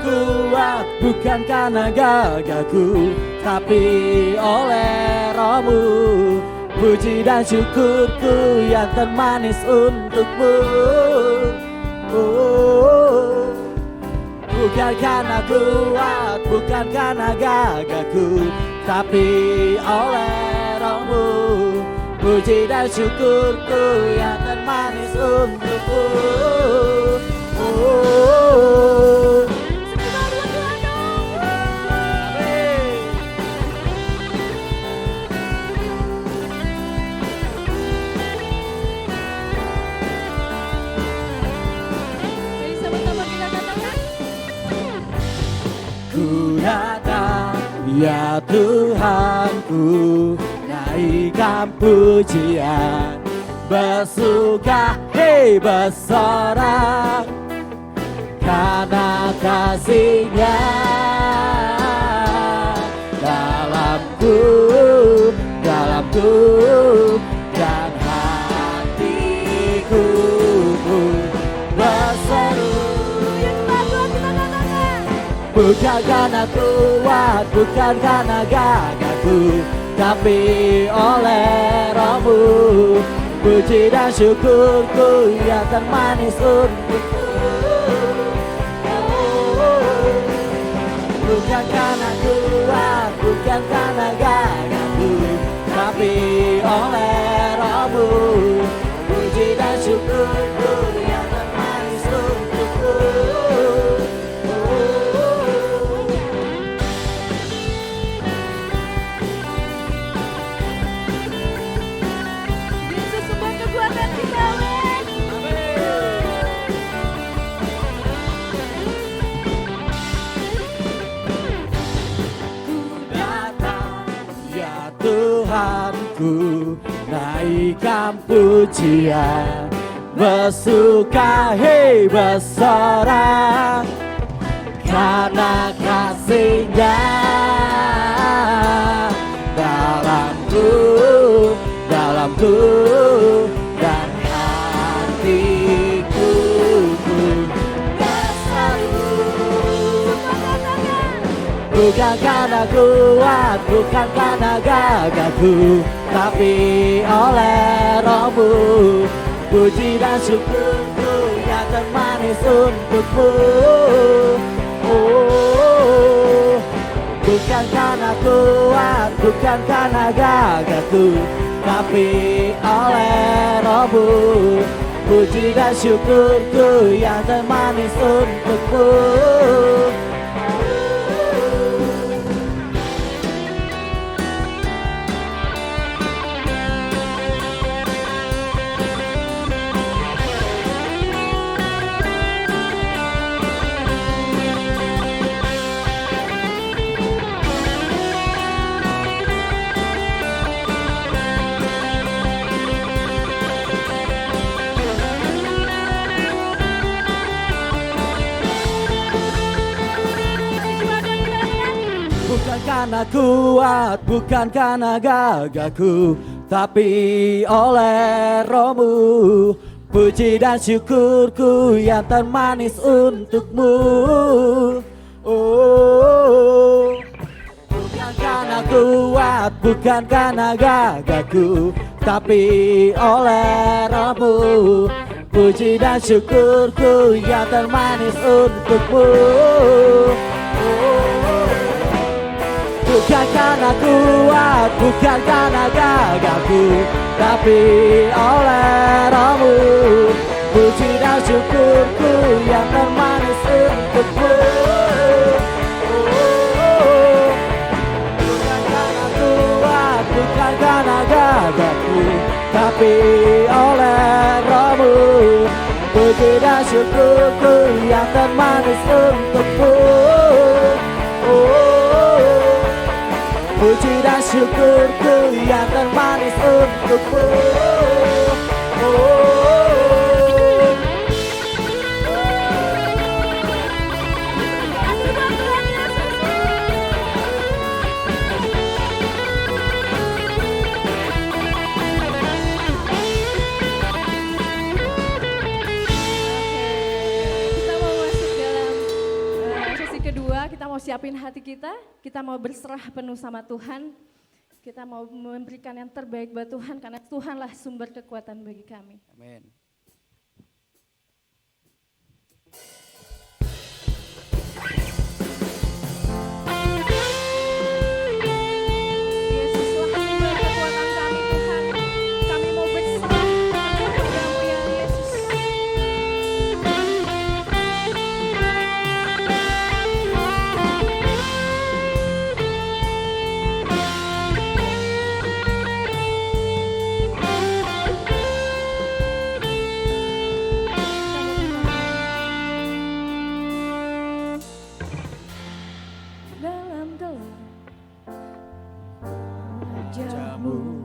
kuat, bukan karena gagahku, tapi oleh Rohmu. Puji dan syukurku yang termanis untukmu. Bukan karena kuat, bukan karena gagahku, tapi oleh Rohmu. Puji dan syukurku yang termanis untukmu. Ku datang, ya Tuhanku, naikkan pujian, bersuka, hei bersorak, karena kasih-Nya dalamku, dalamku, dan hatiku berseru. Bukan karena kuat, bukan karena gagahku, tapi oleh Rohmu. Puji dan syukurku yang termanis untukmu. Bukan karena kuat, bukan karena gagahku, tapi oleh Rohmu. Puji dan syukurku yang termanis untukmu. Tuhanku, naikkan pujian, bersuka, hei bersorak, karena kasih-Nya dalamku, dalamku, dan hatiku berseru. Bukan karena kuat, bukan karena gagahku, tapi oleh Rohmu. Puji dan syukurku yang termanis untukmu. Bukan karena kuat, bukan karena gagahku, tapi oleh Rohmu. Puji dan syukurku yang termanis untukmu. Bukan karena kuat, bukan karena gagahku, tapi oleh Rohmu. Puji dan syukurku yang termanis untukmu. Bukan karena kuat, bukan karena gagahku, tapi oleh Rohmu. Puji dan syukurku yang termanis untukmu. Bukan karena kuat, bukan karena gagahku, tapi oleh Rohmu. Puji dan syukurku yang termanis untukmu. Bukan karena kuat, bukan karena gagahku, tapi oleh Rohmu. Puji dan syukurku yang termanis untukmu. Puji dan syukurku yang termanis untukmu. mau siapin hati kita mau berserah penuh sama Tuhan. Kita mau memberikan yang terbaik buat Tuhan karena Tuhanlah sumber kekuatan bagi kami. Amin. Yesuslah sumber kekuatan kami Tuhan. Kami mau berserah penuh padamu ya Yesus. Dalam gelap wajahmu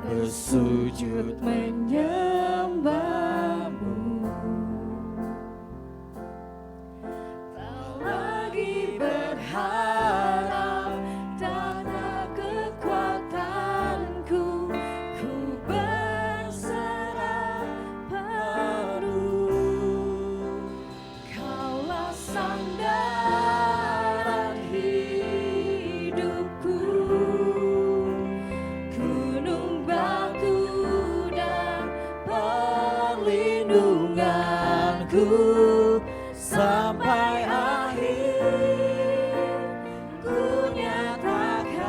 bersujud menyembahmu, tak lagi berharap tanah kekuatanku, ku berserah penuh. Kaulah sandaran hidupku, gunung batu dan perlindunganku, sampai akhir ku nyatakan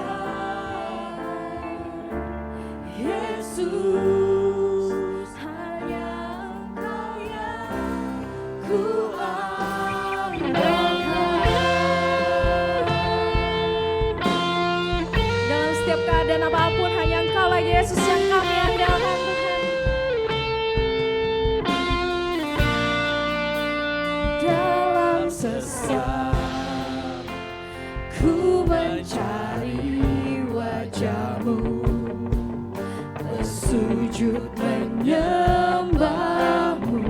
Yesus hanya Engkau yang ku dalam setiap keadaan apapun, hanya Engkaulah Yesus yang kami andalkan Tuhan. Dalam sesat ku mencari wajah-Mu, bersujud menyembah-Mu,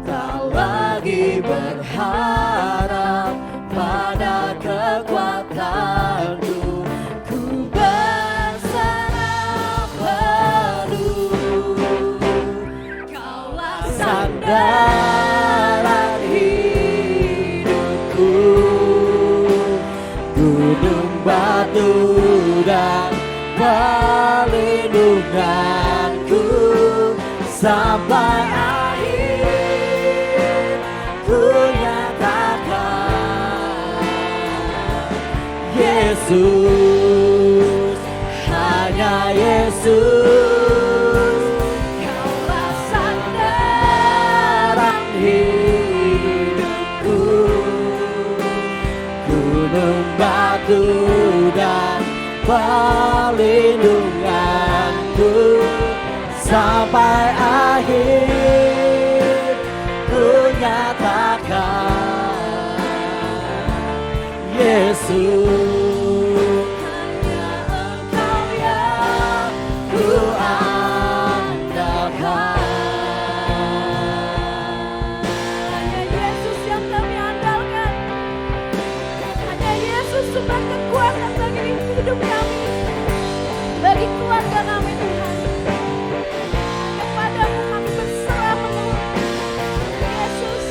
tak lagi berharap pada kekuatanku, ku berserah penuh. Kaulah sandaran hidupku, gunung batu dan perlindunganku, sampai akhir ku nyatakan Yesus, hanya Yesus. Kaulah sandaran hidupku, gunung batu dan perlindunganku, sampai akhir ku nyatakan Yesus, hanya Engkau yang ku andalkan. Hanya Yesus yang kami andalkan. Hanya Yesus sumber kekuatan bagi hidup kami, bagi keluarga kami Tuhan. Kepadamu kami berserah penuh Yesus.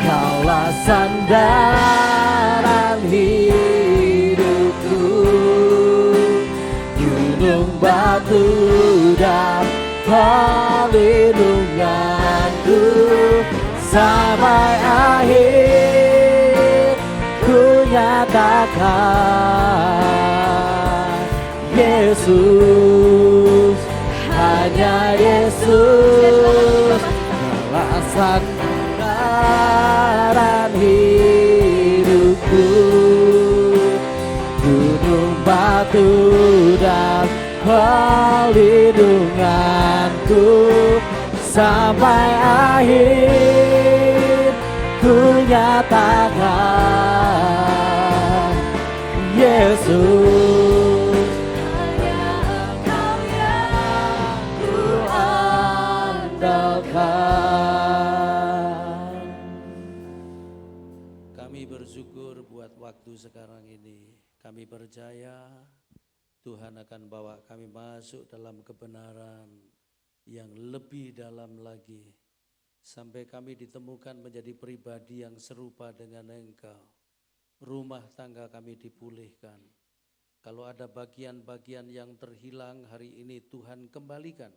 Kaulah sandaran hidupku, gunung batu dan perlindunganku, sampai akhir ku nyatakan Yesus, hanya Yesus. Kaulah sandaran perlindunganku sampai akhir ku nyatakan Yesus hanya Engkau yang ku andalkan. Kami bersyukur buat waktu sekarang ini. Kami percaya Tuhan akan bawa kami masuk dalam kebenaran yang lebih dalam lagi. Sampai kami ditemukan menjadi pribadi yang serupa dengan Engkau. Rumah tangga kami dipulihkan. Kalau ada bagian-bagian yang terhilang hari ini Tuhan kembalikan.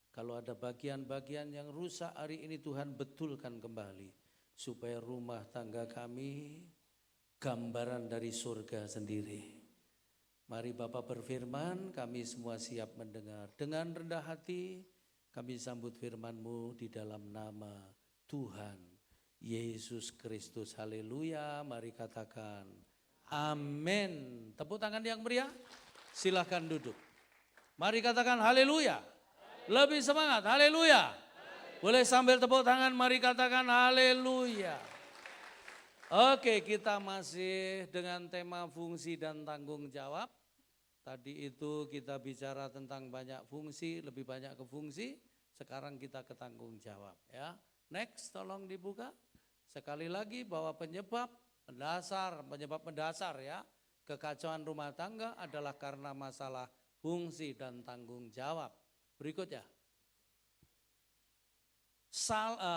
Kalau ada bagian-bagian yang rusak hari ini Tuhan betulkan kembali. Supaya rumah tangga kami gambaran dari surga sendiri. Mari Bapak berfirman, kami semua siap mendengar. Dengan rendah hati kami sambut firman-Mu di dalam nama Tuhan Yesus Kristus. Haleluya, mari katakan amin. Tepuk tangan yang meriah, silahkan duduk. Mari katakan haleluya. Lebih semangat, haleluya. Boleh sambil tepuk tangan, mari katakan haleluya. Oke, kita masih dengan tema fungsi dan tanggung jawab. Tadi itu kita bicara tentang banyak fungsi, lebih banyak ke fungsi. Sekarang kita ke tanggung jawab ya. Next, tolong dibuka. Sekali lagi bahwa penyebab mendasar ya kekacauan rumah tangga adalah karena masalah fungsi dan tanggung jawab. Berikutnya.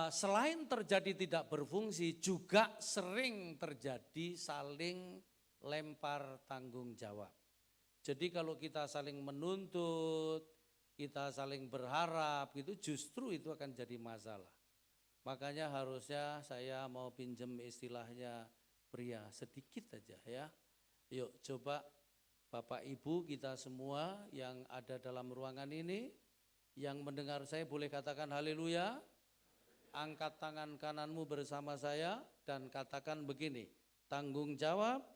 Selain terjadi tidak berfungsi, juga sering terjadi saling lempar tanggung jawab. Jadi kalau kita saling menuntut, kita saling berharap, itu justru itu akan jadi masalah. Makanya harusnya saya mau pinjem istilahnya pria sedikit aja ya. Yuk coba Bapak Ibu kita semua yang ada dalam ruangan ini, yang mendengar saya boleh katakan haleluya. Angkat tangan kananmu bersama saya dan katakan begini, tanggung jawab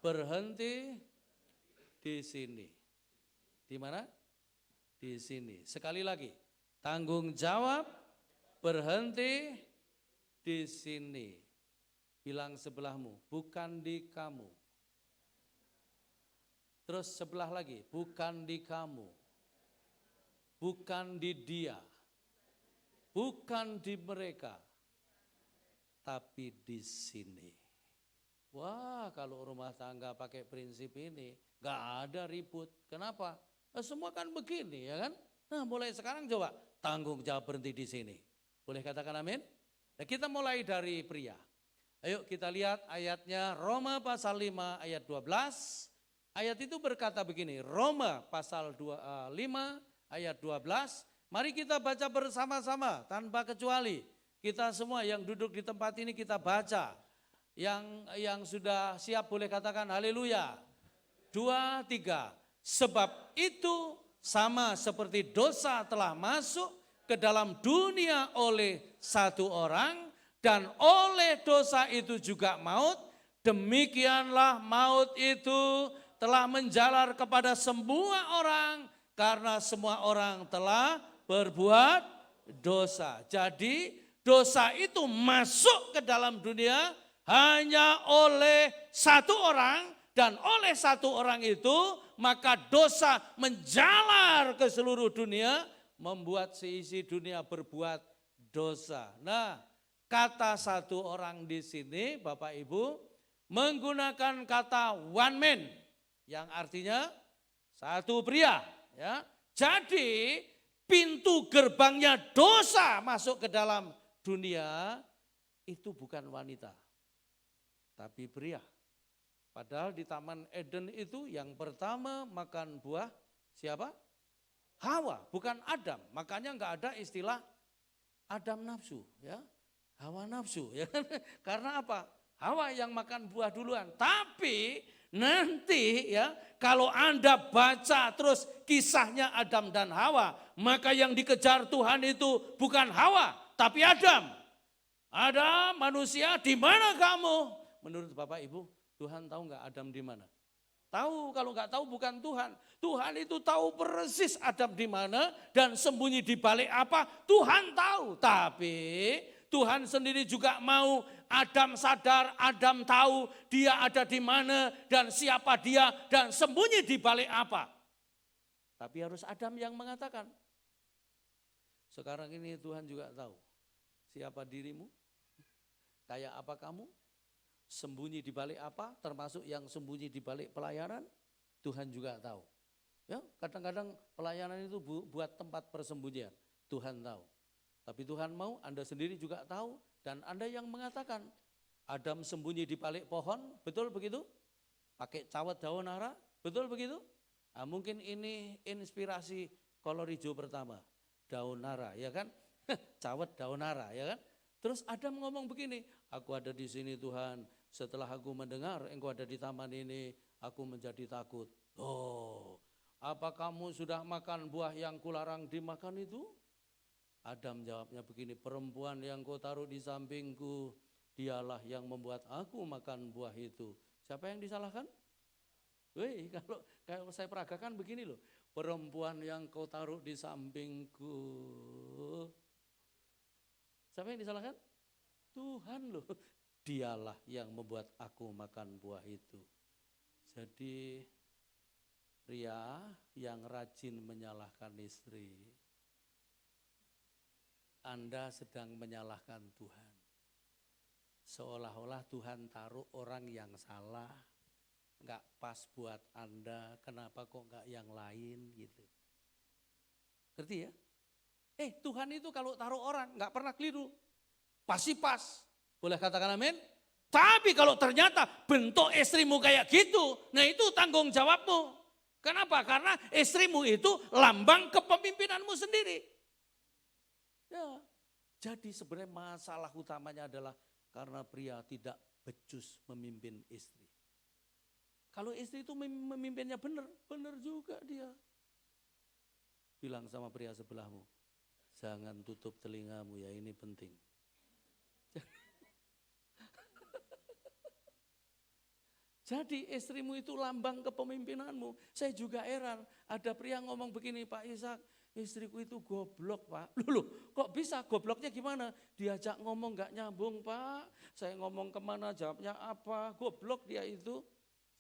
berhenti di sini. Di mana? Di sini. Sekali lagi, tanggung jawab berhenti di sini. Bilang sebelahmu, bukan di kamu. Terus sebelah lagi, bukan di kamu. Bukan di dia. Bukan di mereka. Tapi di sini. Wah, kalau rumah tangga pakai prinsip ini, gak ada ribut. Kenapa? Semua kan begini ya kan. Nah mulai sekarang coba tanggung jawab berhenti di sini. Boleh katakan amin? Nah, kita mulai dari pria. Ayo kita lihat ayatnya Roma pasal 5 ayat 12. Ayat itu berkata begini, Roma pasal 5 ayat 12. Mari kita baca bersama-sama tanpa kecuali. Kita semua yang duduk di tempat ini kita baca. Yang sudah siap boleh katakan haleluya. 2, 3. Sebab itu sama seperti dosa telah masuk ke dalam dunia oleh satu orang dan oleh dosa itu juga maut, demikianlah maut itu telah menjalar kepada semua orang karena semua orang telah berbuat dosa. Jadi dosa itu masuk ke dalam dunia hanya oleh satu orang dan oleh satu orang itu maka dosa menjalar ke seluruh dunia membuat seisi dunia berbuat dosa. Nah, kata satu orang di sini Bapak Ibu menggunakan kata one man yang artinya satu pria ya. Jadi pintu gerbangnya dosa masuk ke dalam dunia itu bukan wanita tapi pria. Padahal di Taman Eden itu yang pertama makan buah siapa? Hawa, bukan Adam. Makanya enggak ada istilah Adam nafsu ya. Hawa nafsu ya. Karena apa? Hawa yang makan buah duluan. Tapi nanti ya kalau Anda baca terus kisahnya Adam dan Hawa, maka yang dikejar Tuhan itu bukan Hawa tapi Adam. Adam manusia, di mana kamu? Menurut Bapak Ibu, Tuhan tahu nggak Adam di mana? Tahu, kalau nggak tahu bukan Tuhan. Tuhan itu tahu persis Adam di mana dan sembunyi di balik apa, Tuhan tahu. Tapi Tuhan sendiri juga mau Adam sadar, Adam tahu dia ada di mana dan siapa dia dan sembunyi di balik apa. Tapi harus Adam yang mengatakan. Sekarang ini Tuhan juga tahu siapa dirimu, kayak apa kamu, sembunyi di balik apa, termasuk yang sembunyi di balik pelayanan, Tuhan juga tahu. Ya, kadang-kadang pelayanan itu buat tempat persembunyian, Tuhan tahu. Tapi Tuhan mau, Anda sendiri juga tahu, dan Anda yang mengatakan, Adam sembunyi di balik pohon, betul begitu? Pakai cawat daun ara, betul begitu? Nah, mungkin ini inspirasi kolor hijau pertama, daun ara, ya kan? Cawat daun ara, ya kan? Terus Adam ngomong begini, aku ada di sini Tuhan, setelah aku mendengar engkau ada di taman ini, aku menjadi takut. Oh, apa kamu sudah makan buah yang kularang dimakan itu? Adam jawabnya begini, perempuan yang kau taruh di sampingku, dialah yang membuat aku makan buah itu. Siapa yang disalahkan? Wih, kalau saya peragakan begini loh, perempuan yang kau taruh di sampingku. Siapa yang disalahkan? Tuhan loh. Dialah yang membuat aku makan buah itu. Jadi pria yang rajin menyalahkan istri, Anda sedang menyalahkan Tuhan. Seolah-olah Tuhan taruh orang yang salah, nggak pas buat Anda, kenapa kok nggak yang lain gitu. Ngerti ya? Tuhan itu kalau taruh orang nggak pernah keliru, pasti pas. Boleh katakan amin? Tapi kalau ternyata bentuk istrimu kayak gitu, nah itu tanggung jawabmu. Kenapa? Karena istrimu itu lambang kepemimpinanmu sendiri. Ya, jadi sebenarnya masalah utamanya adalah karena pria tidak becus memimpin istri. Kalau istri itu memimpinnya benar, benar juga dia. Bilang sama pria sebelahmu, jangan tutup telingamu ya, ini penting. Jadi istrimu itu lambang kepemimpinanmu. Saya juga heran, ada pria ngomong begini, Pak Ishak, istriku itu goblok Pak. Loh, kok bisa? Gobloknya gimana? Diajak ngomong gak nyambung Pak. Saya ngomong kemana jawabnya apa? Goblok dia itu.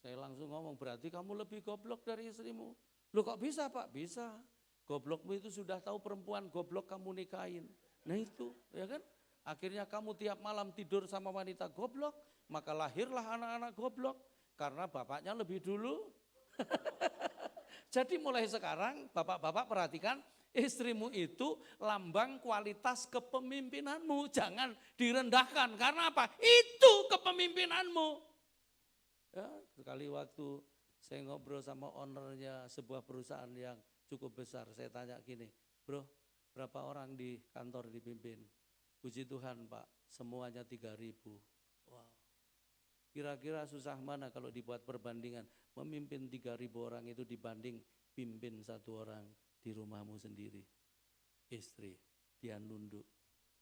Saya langsung ngomong, berarti kamu lebih goblok dari istrimu. Loh kok bisa Pak? Bisa. Goblokmu itu sudah tahu perempuan goblok kamu nikahin. Nah itu, ya kan? Akhirnya kamu tiap malam tidur sama wanita goblok, maka lahirlah anak-anak goblok. Karena bapaknya lebih dulu. Jadi mulai sekarang bapak-bapak perhatikan, istrimu itu lambang kualitas kepemimpinanmu. Jangan direndahkan, karena apa? Itu kepemimpinanmu. Ya, sekali waktu saya ngobrol sama ownernya sebuah perusahaan yang cukup besar. Saya tanya gini, bro berapa orang di kantor dipimpin? Puji Tuhan Pak, semuanya 3.000. Wow. Kira-kira susah mana kalau dibuat perbandingan, memimpin 3.000 orang itu dibanding pimpin 1 orang di rumahmu sendiri. Istri, dia nunduk,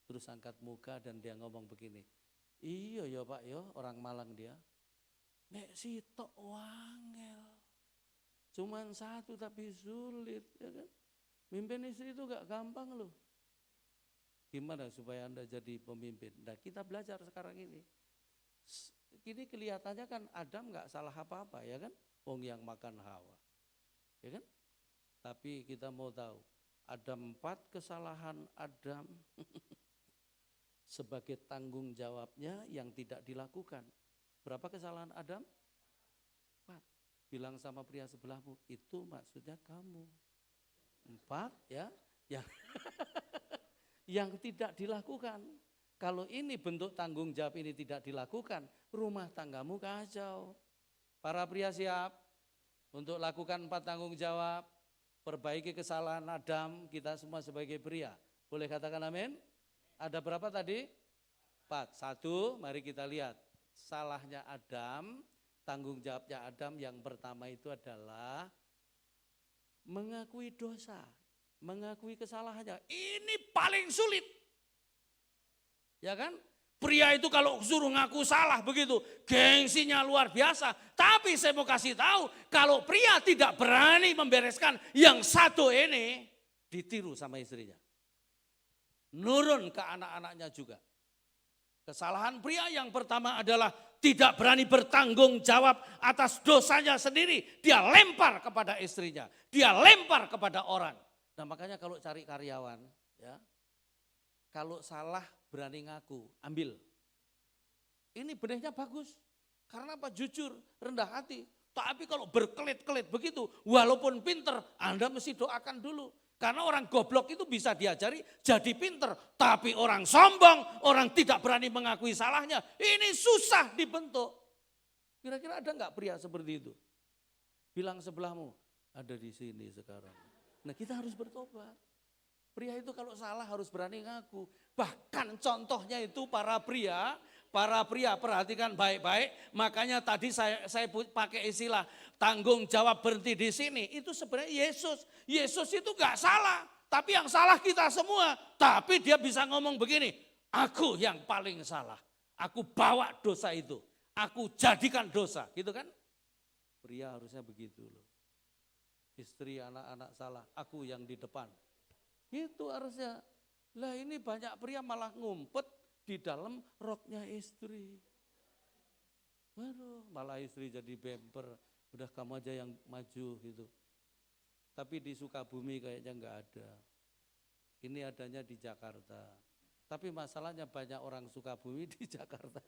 terus angkat muka dan dia ngomong begini, iya ya Pak ya, orang Malang dia, nek sitok wangel, cuman 1 tapi sulit, ya kan? Mimpin istri itu gak gampang loh. Gimana supaya Anda jadi pemimpin? Nah kita belajar sekarang ini. Ini kelihatannya kan Adam gak salah apa-apa ya kan? Wong yang makan Hawa. Ya kan? Tapi kita mau tahu, ada 4 kesalahan Adam sebagai tanggung jawabnya yang tidak dilakukan. Berapa kesalahan Adam? 4. Bilang sama pria sebelahmu, itu maksudnya kamu. 4 ya, yang tidak dilakukan. Kalau ini bentuk tanggung jawab ini tidak dilakukan, rumah tanggamu kacau. Para pria siap untuk lakukan 4 tanggung jawab, perbaiki kesalahan Adam, kita semua sebagai pria. Boleh katakan amin? Ada berapa tadi? 4. 1, mari kita lihat. Salahnya Adam, tanggung jawabnya Adam yang pertama itu adalah mengakui dosa, mengakui kesalahannya. Ini paling sulit. Ya kan? Pria itu kalau suruh ngaku salah begitu, gengsinya luar biasa. Tapi saya mau kasih tahu, kalau pria tidak berani membereskan yang satu ini, ditiru sama istrinya. Nurun ke anak-anaknya juga. Kesalahan pria yang pertama adalah tidak berani bertanggung jawab atas dosanya sendiri. Dia lempar kepada istrinya, dia lempar kepada orang. Nah makanya kalau cari karyawan, ya, kalau salah berani ngaku, ambil. Ini benihnya bagus. Karena apa? Jujur, rendah hati. Tapi kalau berkelit-kelit begitu, walaupun pinter, Anda mesti doakan dulu. Karena orang goblok itu bisa diajari jadi pinter. Tapi orang sombong, orang tidak berani mengakui salahnya, ini susah dibentuk. Kira-kira ada enggak pria seperti itu? Bilang sebelahmu, ada di sini sekarang. Nah kita harus bertobat. Pria itu kalau salah harus berani ngaku. Bahkan contohnya itu para pria perhatikan baik-baik. Makanya tadi saya pakai istilah tanggung jawab berhenti di sini. Itu sebenarnya Yesus. Yesus itu gak salah. Tapi yang salah kita semua. Tapi dia bisa ngomong begini. Aku yang paling salah. Aku bawa dosa itu. Aku jadikan dosa. Gitu kan? Pria harusnya begitu loh. Istri, anak-anak salah. Aku yang di depan. Itu harusnya. Lah ini banyak pria malah ngumpet di dalam roknya istri. Waduh, malah istri jadi bemper. Udah kamu aja yang maju gitu. Tapi di Sukabumi kayaknya enggak ada. Ini adanya di Jakarta. Tapi masalahnya banyak orang Sukabumi di Jakarta.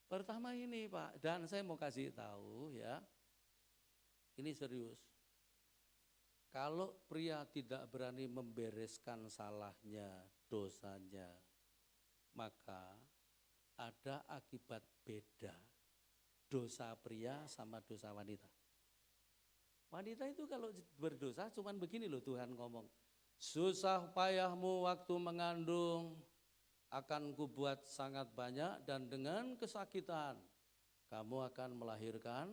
Pertama ini Pak, dan saya mau kasih tahu ya. Ini serius. Kalau pria tidak berani membereskan salahnya, dosanya, maka ada akibat beda dosa pria sama dosa wanita. Wanita itu kalau berdosa cuman begini loh Tuhan ngomong. Susah payahmu waktu mengandung akan kubuat sangat banyak dan dengan kesakitan kamu akan melahirkan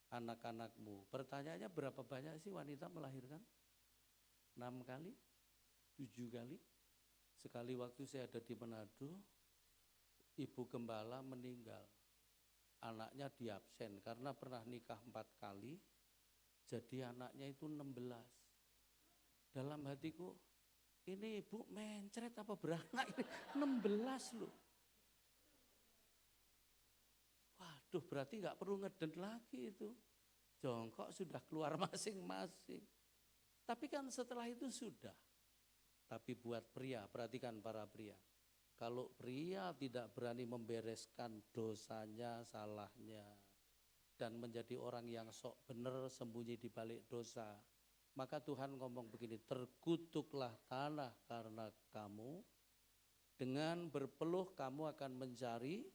anak-anakmu. Pertanyaannya berapa banyak sih wanita melahirkan? 6 kali? 7 kali? Sekali waktu saya ada di Manado, ibu gembala meninggal. Anaknya diabsen karena pernah nikah 4 kali, jadi anaknya itu 16. Dalam hatiku, ini ibu mencret apa beranak? 16 loh. Waduh, berarti nggak perlu ngeden lagi itu. Jongkok sudah keluar masing-masing. Tapi kan setelah itu sudah. Tapi buat pria, perhatikan para pria. Kalau pria tidak berani membereskan dosanya, salahnya, dan menjadi orang yang sok benar sembunyi di balik dosa, maka Tuhan ngomong begini, terkutuklah tanah karena kamu, dengan berpeluh kamu akan mencari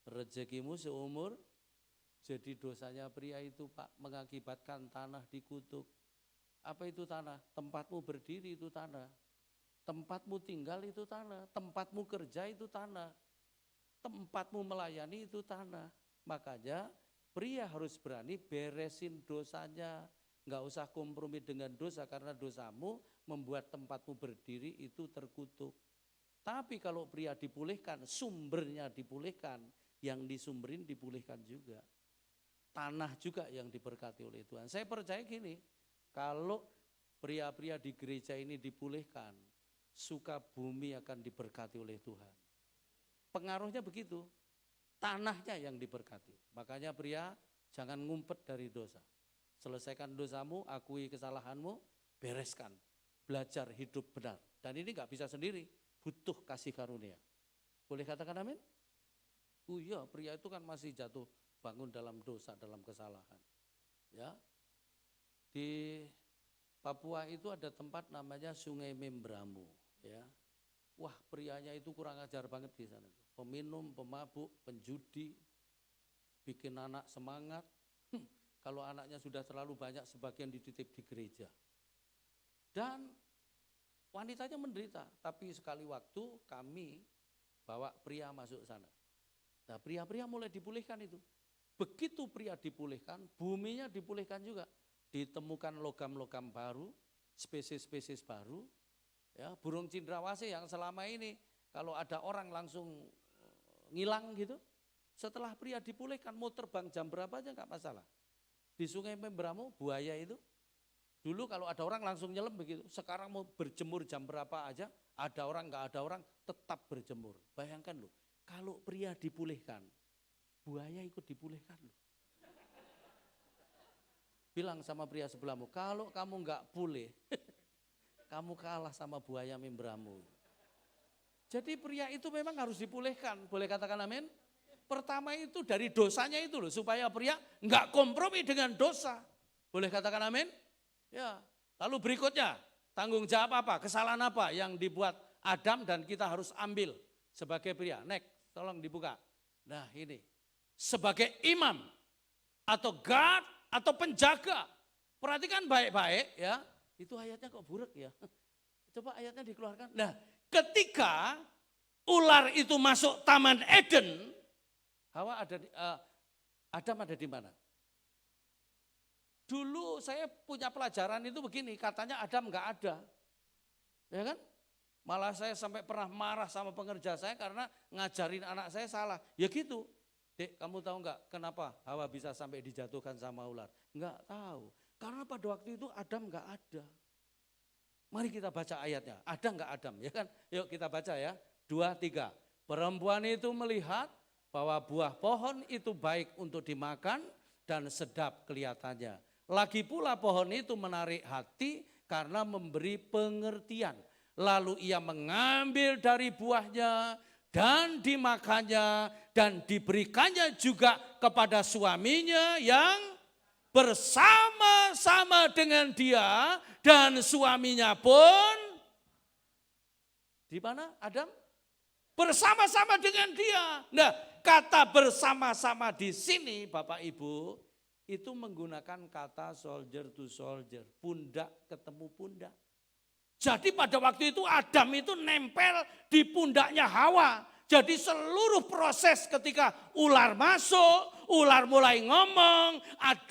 rezekimu seumur. Jadi dosanya pria itu Pak mengakibatkan tanah dikutuk. Apa itu tanah? Tempatmu berdiri itu tanah. Tempatmu tinggal itu tanah. Tempatmu kerja itu tanah. Tempatmu melayani itu tanah. Makanya pria harus berani beresin dosanya. Enggak usah kompromi dengan dosa karena dosamu membuat tempatmu berdiri itu terkutuk. Tapi kalau pria dipulihkan, sumbernya dipulihkan, yang disumberin dipulihkan juga. Tanah juga yang diberkati oleh Tuhan. Saya percaya gini, kalau pria-pria di gereja ini dipulihkan, Sukabumi akan diberkati oleh Tuhan. Pengaruhnya begitu, tanahnya yang diberkati. Makanya pria jangan ngumpet dari dosa. Selesaikan dosamu, akui kesalahanmu, bereskan. Belajar hidup benar. Dan ini gak bisa sendiri, butuh kasih karunia. Boleh katakan amin? Oh iya, pria itu kan masih jatuh bangun dalam dosa, dalam kesalahan. Ya. Di Papua itu ada tempat namanya Sungai Membramu, ya. Wah, prianya itu kurang ajar banget di sana. Peminum, pemabuk, penjudi, bikin anak semangat. Kalau anaknya sudah terlalu banyak, sebagian dititip di gereja. Dan wanitanya menderita, tapi sekali waktu kami bawa pria masuk sana. Nah, pria-pria mulai dipulihkan itu. Begitu pria dipulihkan, buminya dipulihkan juga. Ditemukan logam-logam baru, spesies-spesies baru, Ya, burung cendrawasih yang selama ini kalau ada orang langsung ngilang gitu. Setelah pria dipulihkan mau terbang jam berapa aja nggak masalah. Di Sungai Membramo buaya itu dulu kalau ada orang langsung nyelam begitu. Sekarang mau berjemur jam berapa aja, ada orang nggak ada orang tetap berjemur. Bayangkan loh, kalau pria dipulihkan, buaya ikut dipulihkan loh. Bilang sama pria sebelahmu, kalau kamu nggak pulih, kamu kalah sama buaya Membramo. Jadi pria itu memang harus dipulihkan, boleh katakan amin? Pertama itu dari dosanya itu loh, supaya pria nggak kompromi dengan dosa. Boleh katakan amin? Ya. Lalu berikutnya, tanggung jawab apa, kesalahan apa yang dibuat Adam dan kita harus ambil sebagai pria. Next, tolong dibuka. Nah ini, sebagai imam atau guard atau penjaga. Perhatikan baik-baik ya. Itu ayatnya kok buruk ya. Coba ayatnya dikeluarkan. Nah, ketika ular itu masuk Taman Eden, Adam ada di mana? Dulu saya punya pelajaran itu begini, katanya Adam nggak ada. Ya kan? Malah saya sampai pernah marah sama pengerja saya karena ngajarin anak saya salah. Ya gitu. Dek, kamu tahu nggak kenapa Hawa bisa sampai dijatuhkan sama ular? Nggak tahu. Karena pada waktu itu Adam nggak ada. Mari kita baca ayatnya. Ada nggak Adam? Ya kan? Yuk kita baca ya. 2, 3. Perempuan itu melihat bahwa buah pohon itu baik untuk dimakan dan sedap kelihatannya. Lagi pula pohon itu menarik hati karena memberi pengertian. Lalu ia mengambil dari buahnya dan dimakannya dan diberikannya juga kepada suaminya yang bersama-sama dengan dia dan suaminya pun di mana Adam? Bersama-sama dengan dia. Nah, kata bersama-sama di sini Bapak Ibu itu menggunakan kata soldier to soldier, pundak ketemu pundak. Jadi pada waktu itu Adam itu nempel di pundaknya Hawa. Jadi seluruh proses ketika ular masuk, ular mulai ngomong,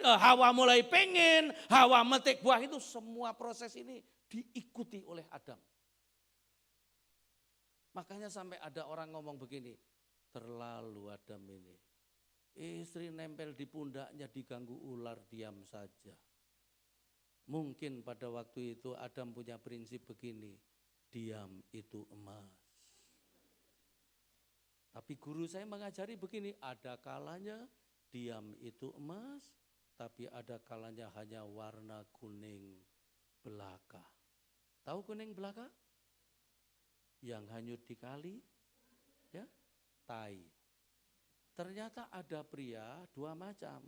Hawa mulai pengen, Hawa metik buah itu semua proses ini diikuti oleh Adam. Makanya sampai ada orang ngomong begini, terlalu Adam ini. Istri nempel di pundaknya diganggu ular diam saja. Mungkin pada waktu itu Adam punya prinsip begini, diam itu emas. Tapi guru saya mengajari begini, ada kalanya diam itu emas, tapi ada kalanya hanya warna kuning belaka. Tahu kuning belaka? Yang hanyut di kali, ya, tai. Ternyata ada pria 2 macam,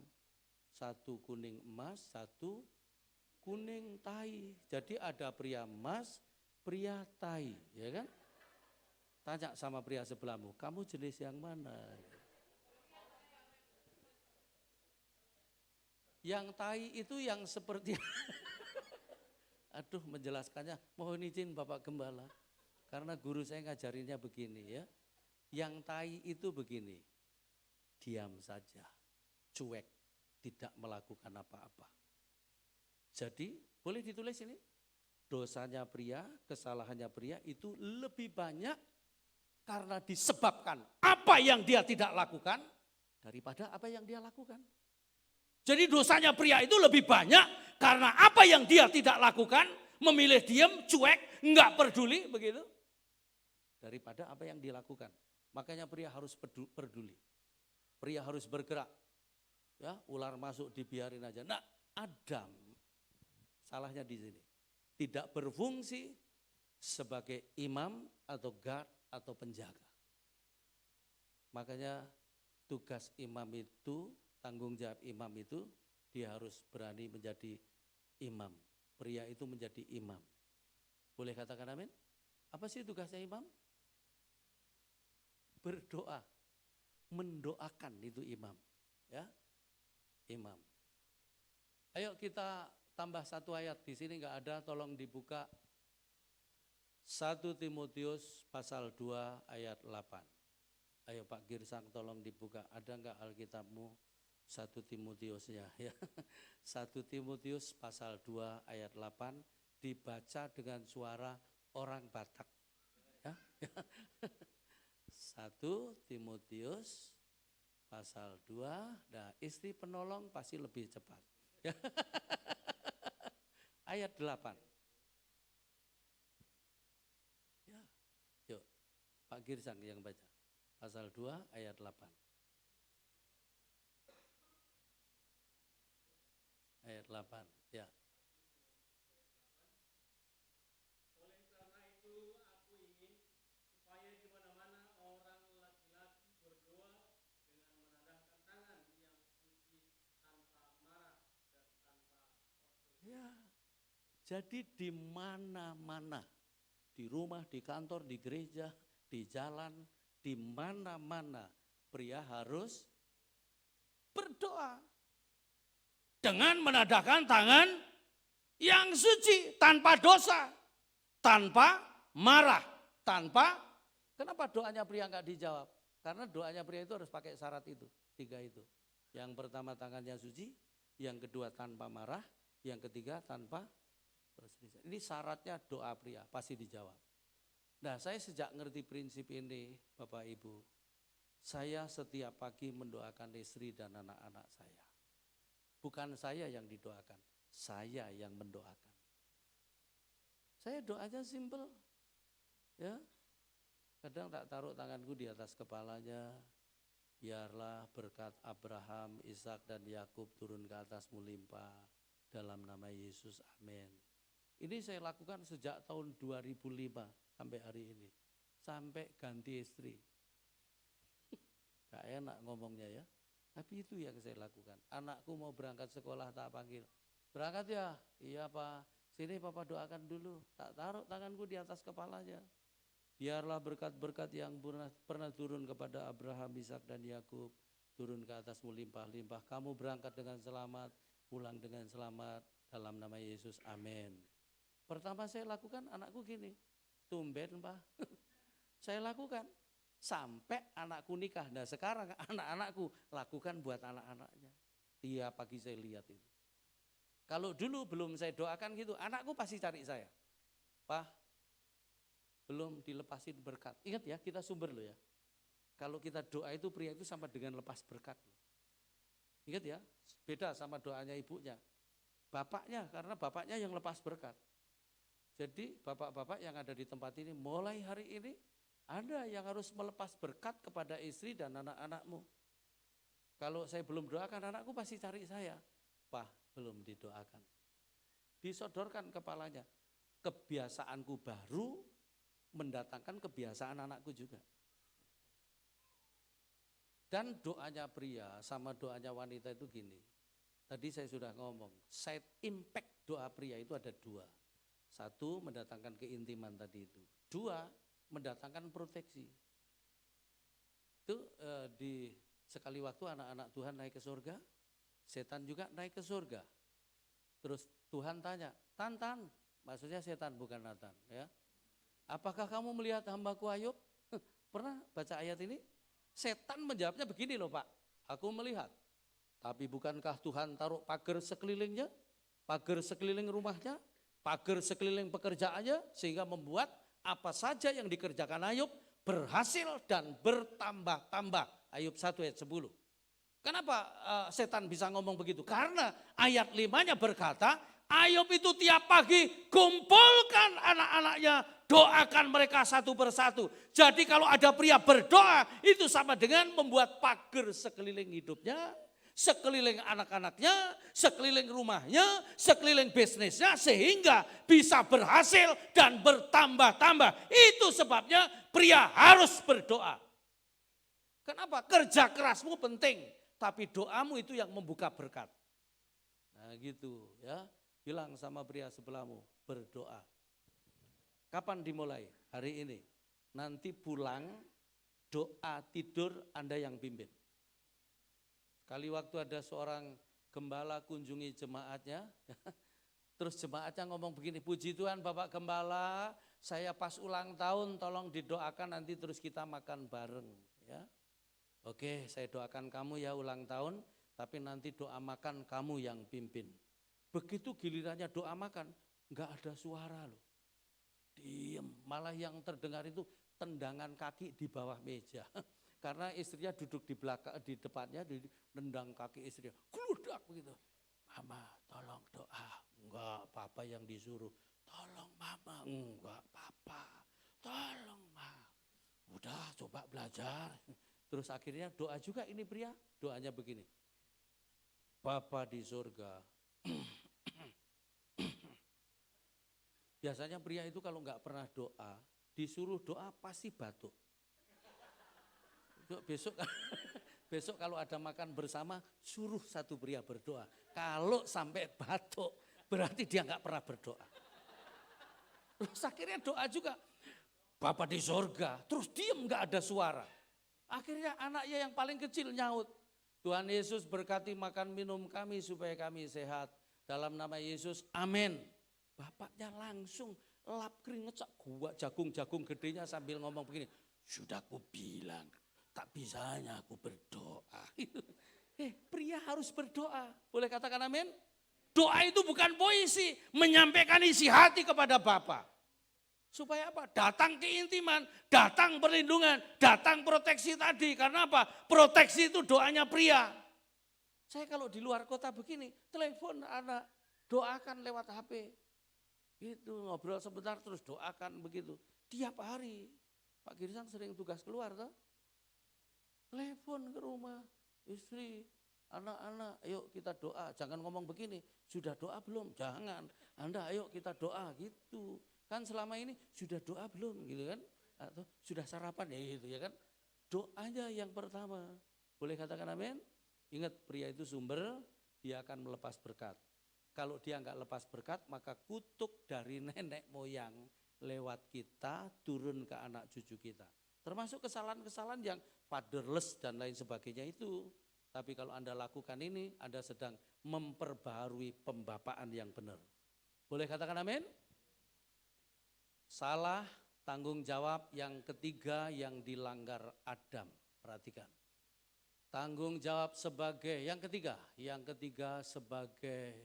satu kuning emas, satu kuning tai. Jadi ada pria emas, pria tai, ya kan? Tanya sama pria sebelahmu, kamu jenis yang mana? Yang tai itu yang seperti, aduh menjelaskannya, mohon izin Bapak Gembala. Karena guru saya ngajarinnya begini ya, yang tai itu begini, diam saja, cuek, tidak melakukan apa-apa. Jadi boleh ditulis ini, dosanya pria, kesalahannya pria itu lebih banyak karena disebabkan apa yang dia tidak lakukan daripada apa yang dia lakukan. Jadi dosanya pria itu lebih banyak karena apa yang dia tidak lakukan, memilih diam, cuek, enggak peduli begitu. Daripada apa yang dilakukan. Makanya pria harus peduli. Pria harus bergerak. Ya, ular masuk dibiarin aja. Nah, Adam salahnya di sini. Tidak berfungsi sebagai imam atau guard atau penjaga. Makanya tugas imam itu, tanggung jawab imam itu, dia harus berani menjadi imam. Pria itu menjadi imam. Boleh katakan amin? Apa sih tugasnya imam? Berdoa, mendoakan itu imam, ya, imam. Ayo kita tambah 1 ayat, di sini nggak ada, tolong dibuka 1 Timotius pasal 2 ayat 8. Ayo Pak Girsang tolong dibuka, ada nggak Alkitabmu 1 Timotiusnya ya. 1 Timotius pasal 2 ayat 8 dibaca dengan suara orang Batak. Ya. 1 Timotius pasal 2, nah istri penolong pasti lebih cepat. Ayat 8. Ya, yuk Pak Girsang yang baca. Pasal 2 ayat 8. Ayat 8, ya. Ya, jadi di mana-mana, di rumah, di kantor, di gereja, di jalan, di mana-mana pria harus berdoa dengan menadahkan tangan yang suci, tanpa dosa, tanpa marah, kenapa doanya pria enggak dijawab? Karena doanya pria itu harus pakai syarat itu, 3 itu. Yang pertama tangannya suci, yang kedua tanpa marah, yang ketiga tanpa perselisihan. Ini syaratnya doa pria, pasti dijawab. Nah, saya sejak ngerti prinsip ini, Bapak Ibu, saya setiap pagi mendoakan istri dan anak-anak saya. Bukan saya yang didoakan, saya yang mendoakan. Saya doanya simpel, ya. Kadang tak taruh tanganku di atas kepalanya, biarlah berkat Abraham, Ishak dan Yakub turun ke atasmu limpah. Dalam nama Yesus, amin. Ini saya lakukan sejak tahun 2005 sampai hari ini. Sampai ganti istri. Gak enak ngomongnya ya. Tapi itu yang saya lakukan. Anakku mau berangkat sekolah tak panggil. Berangkat ya? Iya Pak. Sini Papa doakan dulu. Tak taruh tanganku di atas kepalanya. Biarlah berkat-berkat yang pernah turun kepada Abraham, Ishak dan Yakub turun ke atasmu limpah-limpah. Kamu berangkat dengan selamat, pulang dengan selamat dalam nama Yesus, amin. Pertama saya lakukan anakku gini, tumben Pak, saya lakukan sampai anakku nikah. Nah sekarang anak-anakku lakukan buat anak-anaknya. Tiap pagi saya lihat itu. Kalau dulu belum saya doakan gitu, anakku pasti cari saya. Pak, belum dilepasin berkat. Ingat ya, kita sumber loh ya. Kalau kita doa itu pria itu sama dengan lepas berkat. Ingat ya, beda sama doanya ibunya. Bapaknya, karena bapaknya yang lepas berkat. Jadi bapak-bapak yang ada di tempat ini, mulai hari ini Anda yang harus melepas berkat kepada istri dan anak-anakmu. Kalau saya belum doakan, anakku pasti cari saya. Pak, belum didoakan. Disodorkan kepalanya. Kebiasaanku baru mendatangkan kebiasaan anakku juga. Dan doanya pria sama doanya wanita itu gini. Tadi saya sudah ngomong, side impact doa pria itu ada 2. 1, mendatangkan keintiman tadi itu. 2, mendatangkan proteksi. Itu di sekali waktu anak-anak Tuhan naik ke surga, setan juga naik ke surga. Terus Tuhan tanya, Tan, maksudnya setan bukan Nathan ya. Apakah kamu melihat hambaku Ayub? Pernah baca ayat ini? Setan menjawabnya begini loh Pak, aku melihat. Tapi bukankah Tuhan taruh pagar sekelilingnya, pagar sekeliling rumahnya, pagar sekeliling pekerjaannya, sehingga membuat apa saja yang dikerjakan Ayub berhasil dan bertambah-tambah. Ayub 1 ayat 10. Kenapa setan bisa ngomong begitu? Karena ayat 5-nya berkata, Ayub itu tiap pagi kumpulkan anak-anaknya, doakan mereka satu persatu. Jadi kalau ada pria berdoa, itu sama dengan membuat pagar sekeliling hidupnya, sekeliling anak-anaknya, sekeliling rumahnya, sekeliling bisnisnya, sehingga bisa berhasil dan bertambah-tambah. Itu sebabnya pria harus berdoa. Kenapa? Kerja kerasmu penting, tapi doamu itu yang membuka berkat. Nah gitu ya. Bilang sama pria sebelahmu, berdoa. Kapan dimulai? Hari ini. Nanti pulang, doa tidur Anda yang pimpin. Kali waktu ada seorang gembala kunjungi jemaatnya, terus jemaatnya ngomong begini, puji Tuhan Bapak Gembala, saya pas ulang tahun tolong didoakan nanti terus kita makan bareng. Ya. Oke, saya doakan kamu ya ulang tahun, tapi nanti doa makan kamu yang pimpin. Begitu gilirannya doa makan, enggak ada suara loh. diem. Malah yang terdengar itu tendangan kaki di bawah meja. Karena istrinya duduk di belakang, di depannya, nendang kaki istrinya. Gludak begitu. Mama tolong doa. Enggak, papa yang disuruh. Tolong mama. Enggak, papa. Tolong ma. Udah coba belajar. Terus akhirnya doa juga ini pria. Doanya begini. Bapa di surga. Biasanya pria itu kalau nggak pernah doa, disuruh doa pasti batuk. Besok besok kalau ada makan bersama, suruh satu pria berdoa. Kalau sampai batuk, berarti dia nggak pernah berdoa. Terus akhirnya doa juga. Bapa di sorga, terus diem nggak ada suara. Akhirnya anaknya yang paling kecil nyaut. Tuhan Yesus berkati makan minum kami supaya kami sehat. Dalam nama Yesus, amin. Bapaknya langsung lap keringet gua jagung-jagung gedenya sambil ngomong begini. Sudah aku bilang, tak bisanya aku berdoa. Pria harus berdoa. Boleh katakan amin? Doa itu bukan puisi, menyampaikan isi hati kepada Bapa. Supaya apa? Datang keintiman, datang perlindungan, datang proteksi tadi. Karena apa? Proteksi itu doanya pria. Saya kalau di luar kota begini, telepon anak, doakan lewat HP. Itu ngobrol sebentar terus doakan begitu. Tiap hari. Pak Girsang sering tugas keluar toh. Telepon ke rumah, istri, anak-anak, ayo kita doa. Jangan ngomong begini, sudah doa belum? Jangan. Anda ayo kita doa gitu. Kan selama ini sudah doa belum gitu kan? Atau sudah sarapan ya gitu ya kan? Doanya yang pertama. Boleh katakan amin? Ingat pria itu sumber, dia akan melepas berkat. Kalau dia enggak lepas berkat, maka kutuk dari nenek moyang lewat kita turun ke anak cucu kita. Termasuk kesalahan-kesalahan yang fatherless dan lain sebagainya itu. Tapi kalau Anda lakukan ini, Anda sedang memperbaharui pembapaan yang benar. Boleh katakan amin? Salah tanggung jawab yang ketiga yang dilanggar Adam. Perhatikan. Tanggung jawab sebagai yang ketiga sebagai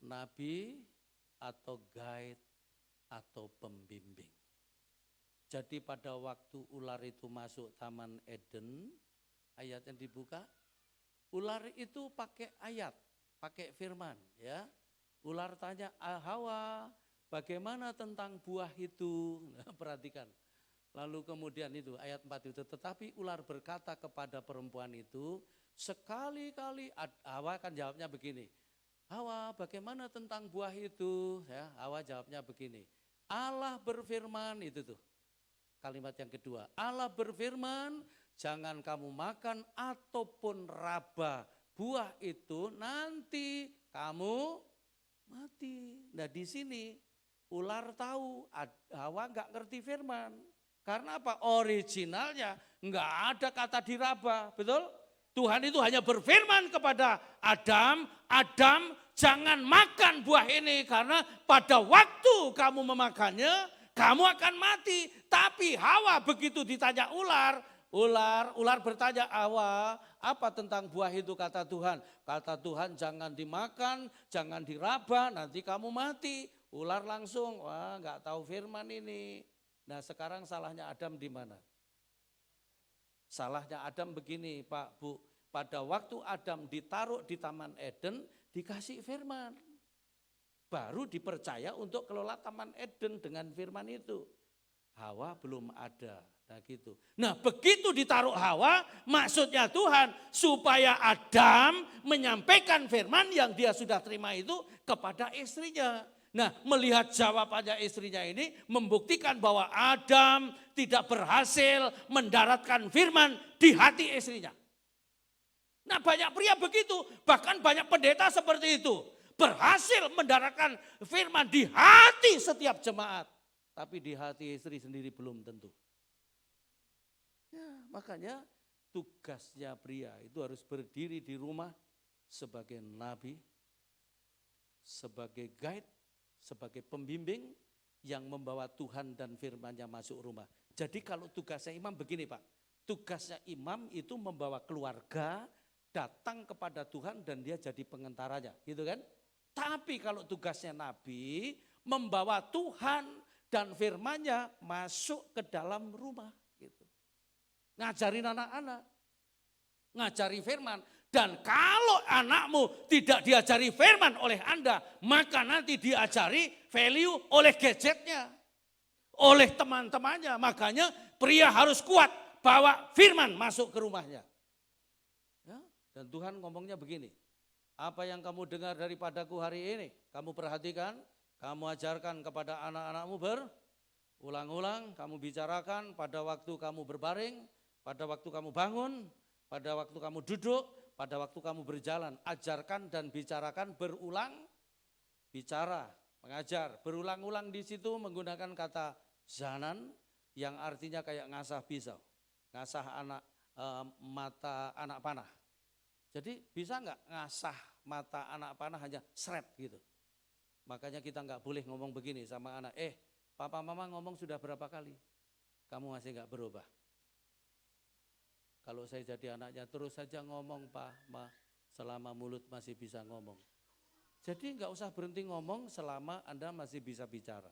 nabi atau guide atau pembimbing. Jadi pada waktu ular itu masuk Taman Eden, ayat yang dibuka, ular itu pakai ayat, pakai firman ya. Ular tanya, Hawa, bagaimana tentang buah itu? Nah, perhatikan. Lalu kemudian itu ayat 4 itu, tetapi ular berkata kepada perempuan itu, sekali-kali, Hawa kan jawabnya begini, Hawa, bagaimana tentang buah itu? Ya, Hawa jawabnya begini. Allah berfirman, itu tuh. Kalimat yang kedua. Allah berfirman, jangan kamu makan ataupun raba buah itu, nanti kamu mati. Nah di sini ular tahu, Hawa enggak ngerti firman. Karena apa? Originalnya enggak ada kata diraba, betul? Tuhan itu hanya berfirman kepada Adam, Adam jangan makan buah ini karena pada waktu kamu memakannya, kamu akan mati. Tapi Hawa begitu ditanya ular bertanya, Hawa, apa tentang buah itu kata Tuhan? Kata Tuhan jangan dimakan, jangan diraba, nanti kamu mati. Ular langsung, wah nggak tahu firman ini. Nah sekarang salahnya Adam di mana? Salahnya Adam begini Pak, Bu. Pada waktu Adam ditaruh di Taman Eden, dikasih firman. Baru dipercaya untuk kelola Taman Eden dengan firman itu. Hawa belum ada. Nah gitu. Nah begitu ditaruh Hawa, maksudnya Tuhan supaya Adam menyampaikan firman yang dia sudah terima itu kepada istrinya. Nah melihat jawabannya istrinya ini membuktikan bahwa Adam tidak berhasil mendaratkan firman di hati istrinya. Nah banyak pria begitu, bahkan banyak pendeta seperti itu. Berhasil mendaratkan firman di hati setiap jemaat. Tapi di hati istri sendiri belum tentu. Ya, makanya tugasnya pria itu harus berdiri di rumah sebagai nabi, sebagai guide, sebagai pembimbing yang membawa Tuhan dan firman-Nya masuk rumah. Jadi kalau tugasnya imam begini Pak, tugasnya imam itu membawa keluarga datang kepada Tuhan dan dia jadi pengentaranya, gitu kan? Tapi kalau tugasnya nabi membawa Tuhan dan firman-Nya masuk ke dalam rumah. Gitu. Ngajarin anak-anak, ngajari firman. Dan kalau anakmu tidak diajari firman oleh Anda, maka nanti diajari value oleh gadgetnya, oleh teman-temannya. Makanya pria harus kuat bawa firman masuk ke rumahnya. Ya, dan Tuhan ngomongnya begini, apa yang kamu dengar daripadaku hari ini, kamu perhatikan, kamu ajarkan kepada anak-anakmu berulang-ulang, kamu bicarakan pada waktu kamu berbaring, pada waktu kamu bangun, pada waktu kamu duduk, pada waktu kamu berjalan. Ajarkan dan bicarakan berulang, bicara, mengajar. Berulang-ulang di situ menggunakan kata zanan yang artinya kayak ngasah pisau, ngasah mata anak panah. Jadi bisa enggak ngasah mata anak panah hanya seret gitu. Makanya kita enggak boleh ngomong begini sama anak, papa mama ngomong sudah berapa kali, kamu masih enggak berubah. Kalau saya jadi anaknya terus saja ngomong Pak, Ma, selama mulut masih bisa ngomong. Jadi enggak usah berhenti ngomong selama Anda masih bisa bicara.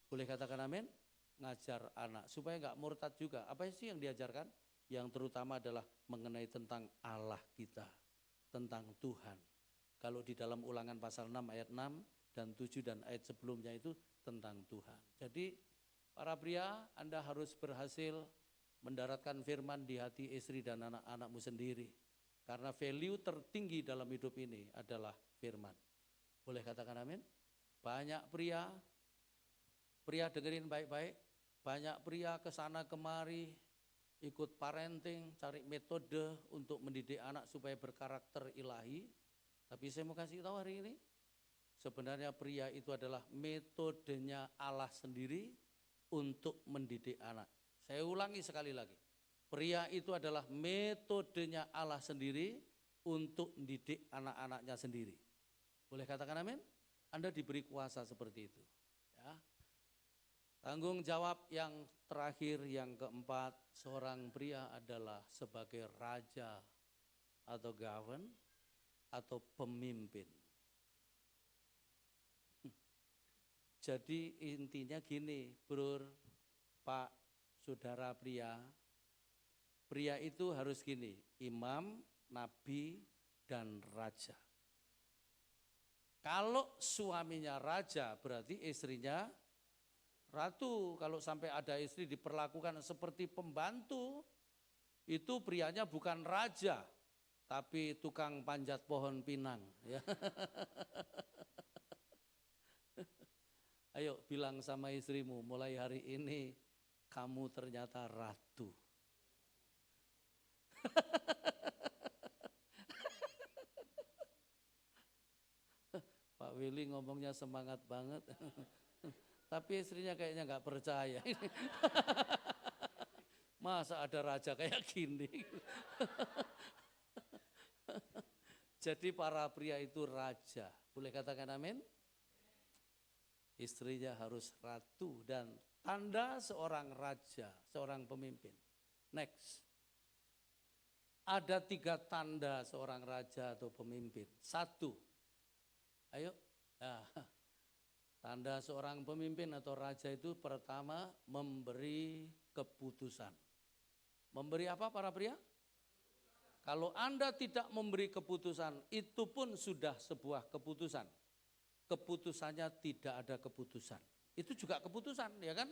Boleh katakan amin? Ngajar anak supaya enggak murtad juga. Apa sih yang diajarkan? Yang terutama adalah mengenai tentang Allah kita, tentang Tuhan. Kalau di dalam Ulangan pasal 6 ayat 6 dan 7 dan ayat sebelumnya itu tentang Tuhan. Jadi para pria, Anda harus berhasil mendaratkan firman di hati istri dan anak-anakmu sendiri. Karena value tertinggi dalam hidup ini adalah firman. Boleh katakan amin? Banyak pria dengerin baik-baik, banyak pria kesana kemari, ikut parenting, cari metode untuk mendidik anak supaya berkarakter ilahi. Tapi saya mau kasih tahu hari ini, sebenarnya pria itu adalah metodenya Allah sendiri untuk mendidik anak. Saya ulangi sekali lagi, pria itu adalah metodenya Allah sendiri untuk mendidik anak-anaknya sendiri. Boleh katakan amin? Anda diberi kuasa seperti itu. Ya. Tanggung jawab yang terakhir, yang keempat, seorang pria adalah sebagai raja atau govern atau pemimpin. Jadi intinya gini, Bro, Pak, saudara pria itu harus gini, imam, nabi, dan raja. Kalau suaminya raja berarti istrinya ratu. Kalau sampai ada istri diperlakukan seperti pembantu, itu prianya bukan raja, tapi tukang panjat pohon pinang. Ya. Ayo bilang sama istrimu, mulai hari ini kamu ternyata ratu. Pak Willy ngomongnya semangat banget. Tapi istrinya kayaknya nggak percaya. Masa ada raja kayak gini? Jadi para pria itu raja. Boleh katakan amin? Istrinya harus ratu dan tanda seorang raja, seorang pemimpin. Next. Ada 3 tanda seorang raja atau pemimpin. 1. Ayo. Nah, tanda seorang pemimpin atau raja itu pertama memberi keputusan. Memberi apa para pria? Kalau Anda tidak memberi keputusan, itu pun sudah sebuah keputusan. Keputusannya tidak ada keputusan. Itu juga keputusan, ya kan?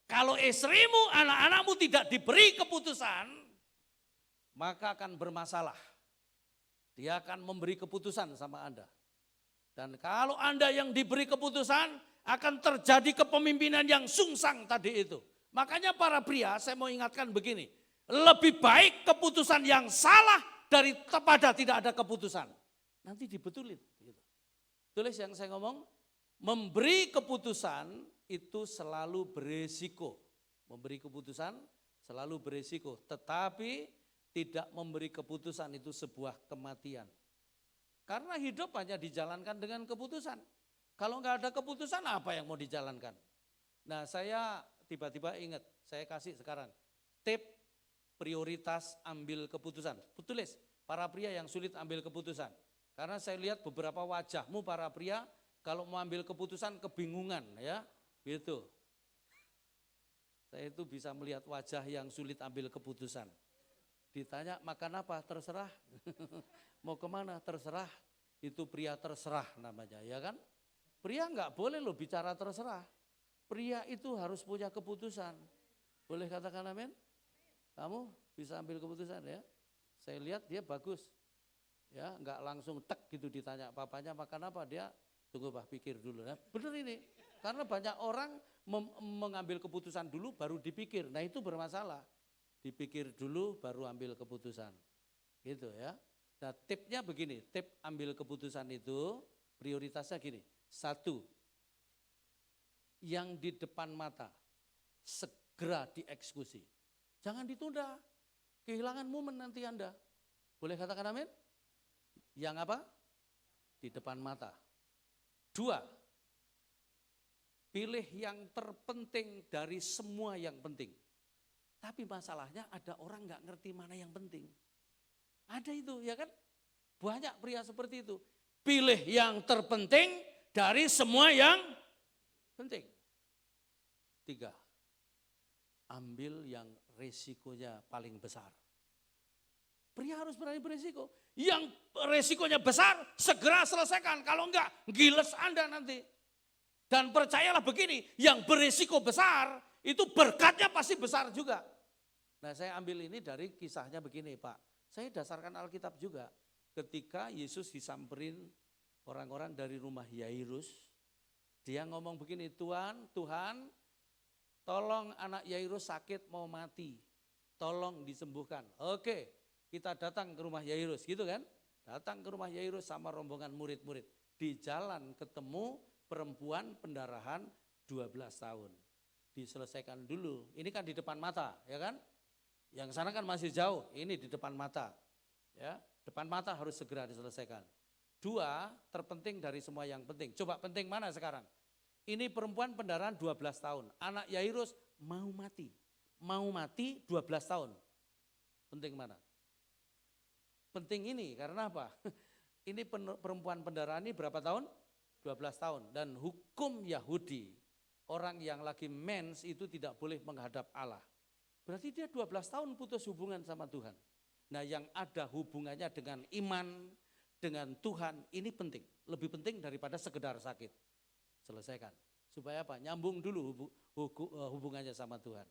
Kalau istrimu, anak-anakmu tidak diberi keputusan, maka akan bermasalah. Dia akan memberi keputusan sama Anda. Dan kalau Anda yang diberi keputusan, akan terjadi kepemimpinan yang sungsang tadi itu. Makanya para pria, saya mau ingatkan begini, lebih baik keputusan yang salah daripada tidak ada keputusan. Nanti dibetulin. Gitu. Tulis yang saya ngomong, memberi keputusan itu selalu beresiko. Memberi keputusan selalu beresiko, tetapi tidak memberi keputusan itu sebuah kematian. Karena hidup hanya dijalankan dengan keputusan. Kalau nggak ada keputusan apa yang mau dijalankan? Nah saya tiba-tiba ingat, saya kasih sekarang tip prioritas ambil keputusan. Tulis, para pria yang sulit ambil keputusan. Karena saya lihat beberapa wajahmu para pria kalau mau ambil keputusan kebingungan ya, gitu. Saya itu bisa melihat wajah yang sulit ambil keputusan. Ditanya makan apa? Terserah. Mau kemana? Terserah. Itu pria terserah namanya, ya kan? Pria enggak boleh loh bicara terserah. Pria itu harus punya keputusan. Boleh katakan amin? Kamu bisa ambil keputusan ya? Saya lihat dia bagus. Ya, enggak langsung tek gitu ditanya papanya makan apa, dia tunggu Pak pikir dulu. Nah, benar ini. Karena banyak orang mengambil keputusan dulu baru dipikir. Nah, itu bermasalah. Dipikir dulu baru ambil keputusan. Gitu ya. Nah, tipnya begini, tip ambil keputusan itu prioritasnya gini. 1, yang di depan mata segera dieksekusi. Jangan ditunda. Kehilangan momen nanti Anda. Boleh katakan amin? Yang apa? Di depan mata. 2, pilih yang terpenting dari semua yang penting. Tapi masalahnya ada orang nggak ngerti mana yang penting. Ada itu ya kan? Banyak pria seperti itu. Pilih yang terpenting dari semua yang penting. 3, ambil yang resikonya paling besar. Pria harus berani beresiko. Yang resikonya besar segera selesaikan. Kalau enggak giles Anda nanti. Dan percayalah begini, yang beresiko besar itu berkatnya pasti besar juga. Nah saya ambil ini dari kisahnya begini Pak. Saya dasarkan Alkitab juga. Ketika Yesus disamperin orang-orang dari rumah Yairus. Dia ngomong begini, Tuhan tolong anak Yairus sakit mau mati. Tolong disembuhkan. Oke, kita datang ke rumah Yairus gitu kan. Datang ke rumah Yairus sama rombongan murid-murid. Di jalan ketemu perempuan pendarahan 12 tahun. Diselesaikan dulu. Ini kan di depan mata, ya kan? Yang sana kan masih jauh, ini di depan mata. Ya, depan mata harus segera diselesaikan. 2, terpenting dari semua yang penting. Coba penting mana sekarang? Ini perempuan pendarahan 12 tahun. Anak Yairus mau mati. Mau mati 12 tahun. Penting mana? Penting ini karena apa? Ini perempuan pendarahan ini berapa tahun? 12 tahun. Dan hukum Yahudi, orang yang lagi mens itu tidak boleh menghadap Allah. Berarti dia 12 tahun putus hubungan sama Tuhan. Nah yang ada hubungannya dengan iman, dengan Tuhan, ini penting. Lebih penting daripada sekedar sakit. Selesaikan. Supaya apa? Nyambung dulu hubungannya sama Tuhan.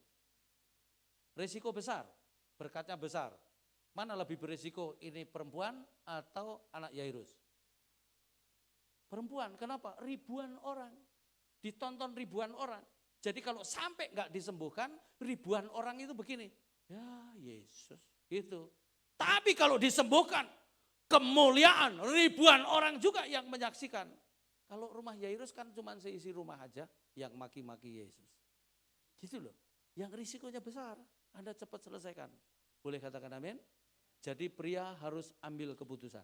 Risiko besar, berkatnya besar. Mana lebih berisiko, ini perempuan atau anak Yairus? Perempuan, kenapa? Ribuan orang, ditonton ribuan orang. Jadi kalau sampai nggak disembuhkan, ribuan orang itu begini, ya Yesus, gitu. Tapi kalau disembuhkan, kemuliaan ribuan orang juga yang menyaksikan. Kalau rumah Yairus kan cuma seisi rumah aja yang maki-maki Yesus. Gitu loh, yang risikonya besar, Anda cepat selesaikan. Boleh katakan amin? Jadi pria harus ambil keputusan.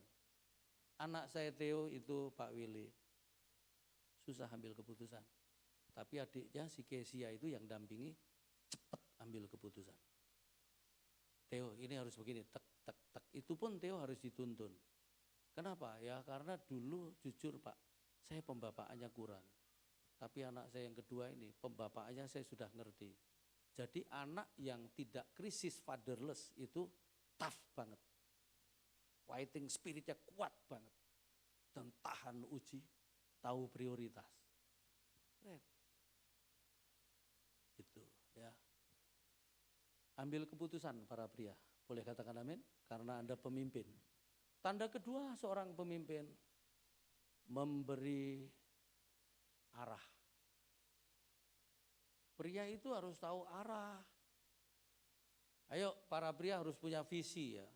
Anak saya Theo itu Pak Willy, susah ambil keputusan. Tapi adiknya si Kesia itu yang dampingi cepat ambil keputusan. Theo ini harus begini, tek tek tek. Itu pun Theo harus dituntun. Kenapa? Ya karena dulu jujur Pak, saya pembapaannya kurang. Tapi anak saya yang kedua ini pembapaannya saya sudah ngerti. Jadi anak yang tidak krisis fatherless itu tough banget. Fighting spiritnya kuat banget. Dan tahan uji, tahu prioritas. Keren. Itu ya. Ambil keputusan para pria. Boleh katakan amin? Karena Anda pemimpin. Tanda kedua seorang pemimpin memberi arah. Pria itu harus tahu arah. Ayo para pria harus punya visi ya.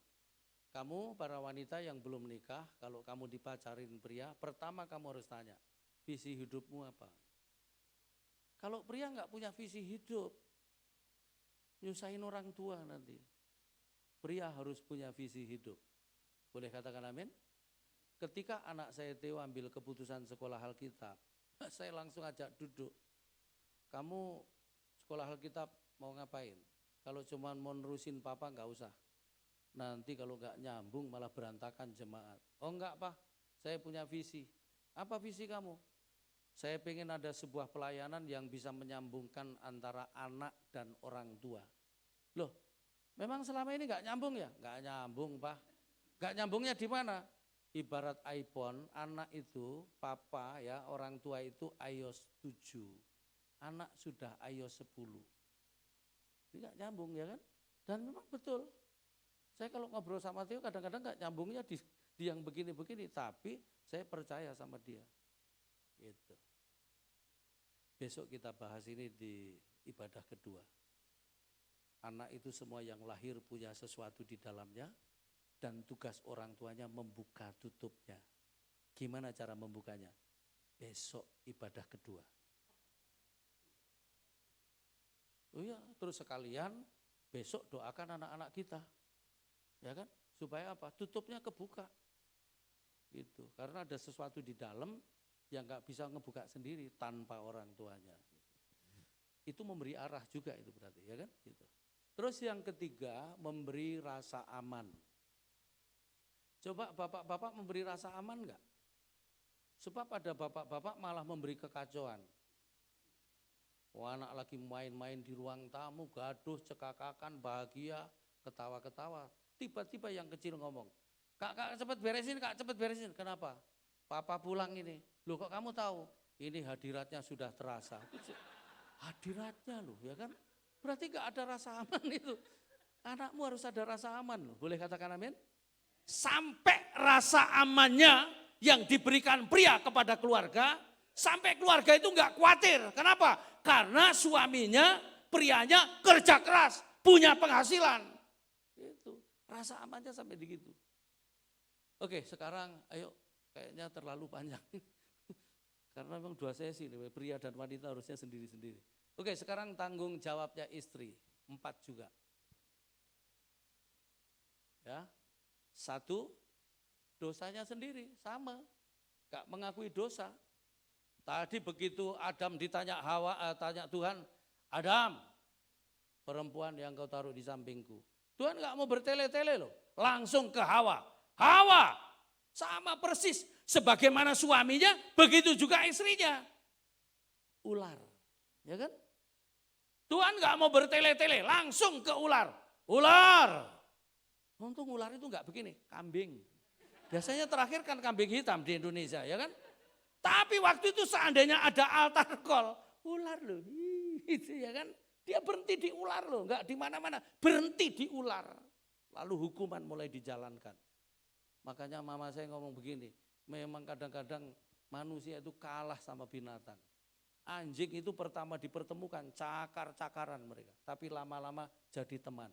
Kamu para wanita yang belum menikah, kalau kamu dipacarin pria, pertama kamu harus tanya, visi hidupmu apa? Kalau pria nggak punya visi hidup, nyusahin orang tua nanti. Pria harus punya visi hidup. Boleh katakan amin? Ketika anak saya Theo ambil keputusan sekolah Alkitab, saya langsung ajak duduk. Kamu sekolah Alkitab mau ngapain? Kalau cuma mau nerusin papa nggak usah. Nanti kalau nggak nyambung malah berantakan jemaat. Oh enggak Pak, saya punya visi. Apa visi kamu? Saya pengen ada sebuah pelayanan yang bisa menyambungkan antara anak dan orang tua. Loh, memang selama ini nggak nyambung ya? Nggak nyambung, Pak. Nggak nyambungnya di mana? Ibarat iPhone, anak itu, papa ya, orang tua itu iOS 7. Anak sudah iOS 10. Ini nggak nyambung ya kan? Dan memang betul. Saya kalau ngobrol sama Theo kadang-kadang nggak nyambungnya di yang begini-begini, tapi saya percaya sama dia. Gitu. Besok kita bahas ini di ibadah kedua. Anak itu semua yang lahir punya sesuatu di dalamnya dan tugas orang tuanya membuka tutupnya. Gimana cara membukanya? Besok ibadah kedua. Oh iya, terus sekalian besok doakan anak-anak kita. Ya kan? Supaya apa? Tutupnya kebuka. Gitu. Karena ada sesuatu di dalam yang nggak bisa ngebuka sendiri tanpa orang tuanya. Itu memberi arah juga itu berarti, ya kan? Gitu. Terus yang ketiga, memberi rasa aman. Coba bapak-bapak memberi rasa aman enggak? Sebab ada bapak-bapak malah memberi kekacauan. Oh, anak lagi main-main di ruang tamu, gaduh, cekakakan, bahagia, ketawa-ketawa. Tiba-tiba yang kecil ngomong, kak cepet beresin, kak cepet beresin. Kenapa? Papa pulang ini. Loh kok kamu tahu? Ini hadiratnya sudah terasa. Hadiratnya loh, ya kan? Berarti gak ada rasa aman itu. Anakmu harus ada rasa aman loh. Boleh katakan amin? Sampai rasa amannya yang diberikan pria kepada keluarga, sampai keluarga itu gak khawatir. Kenapa? Karena suaminya, prianya kerja keras, punya penghasilan. Itu rasa amannya sampai begitu. Oke, sekarang ayo, kayaknya terlalu panjang. Karena memang 2 sesi, pria dan wanita harusnya sendiri-sendiri. Oke, sekarang tanggung jawabnya istri, 4 juga. Ya, 1, dosanya sendiri, sama, gak mengakui dosa. Tadi begitu Adam ditanya tanya Tuhan, Adam, perempuan yang kau taruh di sampingku. Tuhan gak mau bertele-tele loh, langsung ke Hawa. Hawa, sama persis, sebagaimana suaminya, begitu juga istrinya. Ular, ya kan? Tuhan gak mau bertele-tele, langsung ke ular. Ular. Untung ular itu gak begini, kambing. Biasanya terakhir kan kambing hitam di Indonesia, ya kan? Tapi waktu itu seandainya ada altar call, ular loh, gitu ya kan? Dia berhenti di ular loh, gak di mana-mana, berhenti di ular. Lalu hukuman mulai dijalankan. Makanya mama saya ngomong begini, memang kadang-kadang manusia itu kalah sama binatang. Anjing itu pertama dipertemukan, cakar-cakaran mereka. Tapi lama-lama jadi teman.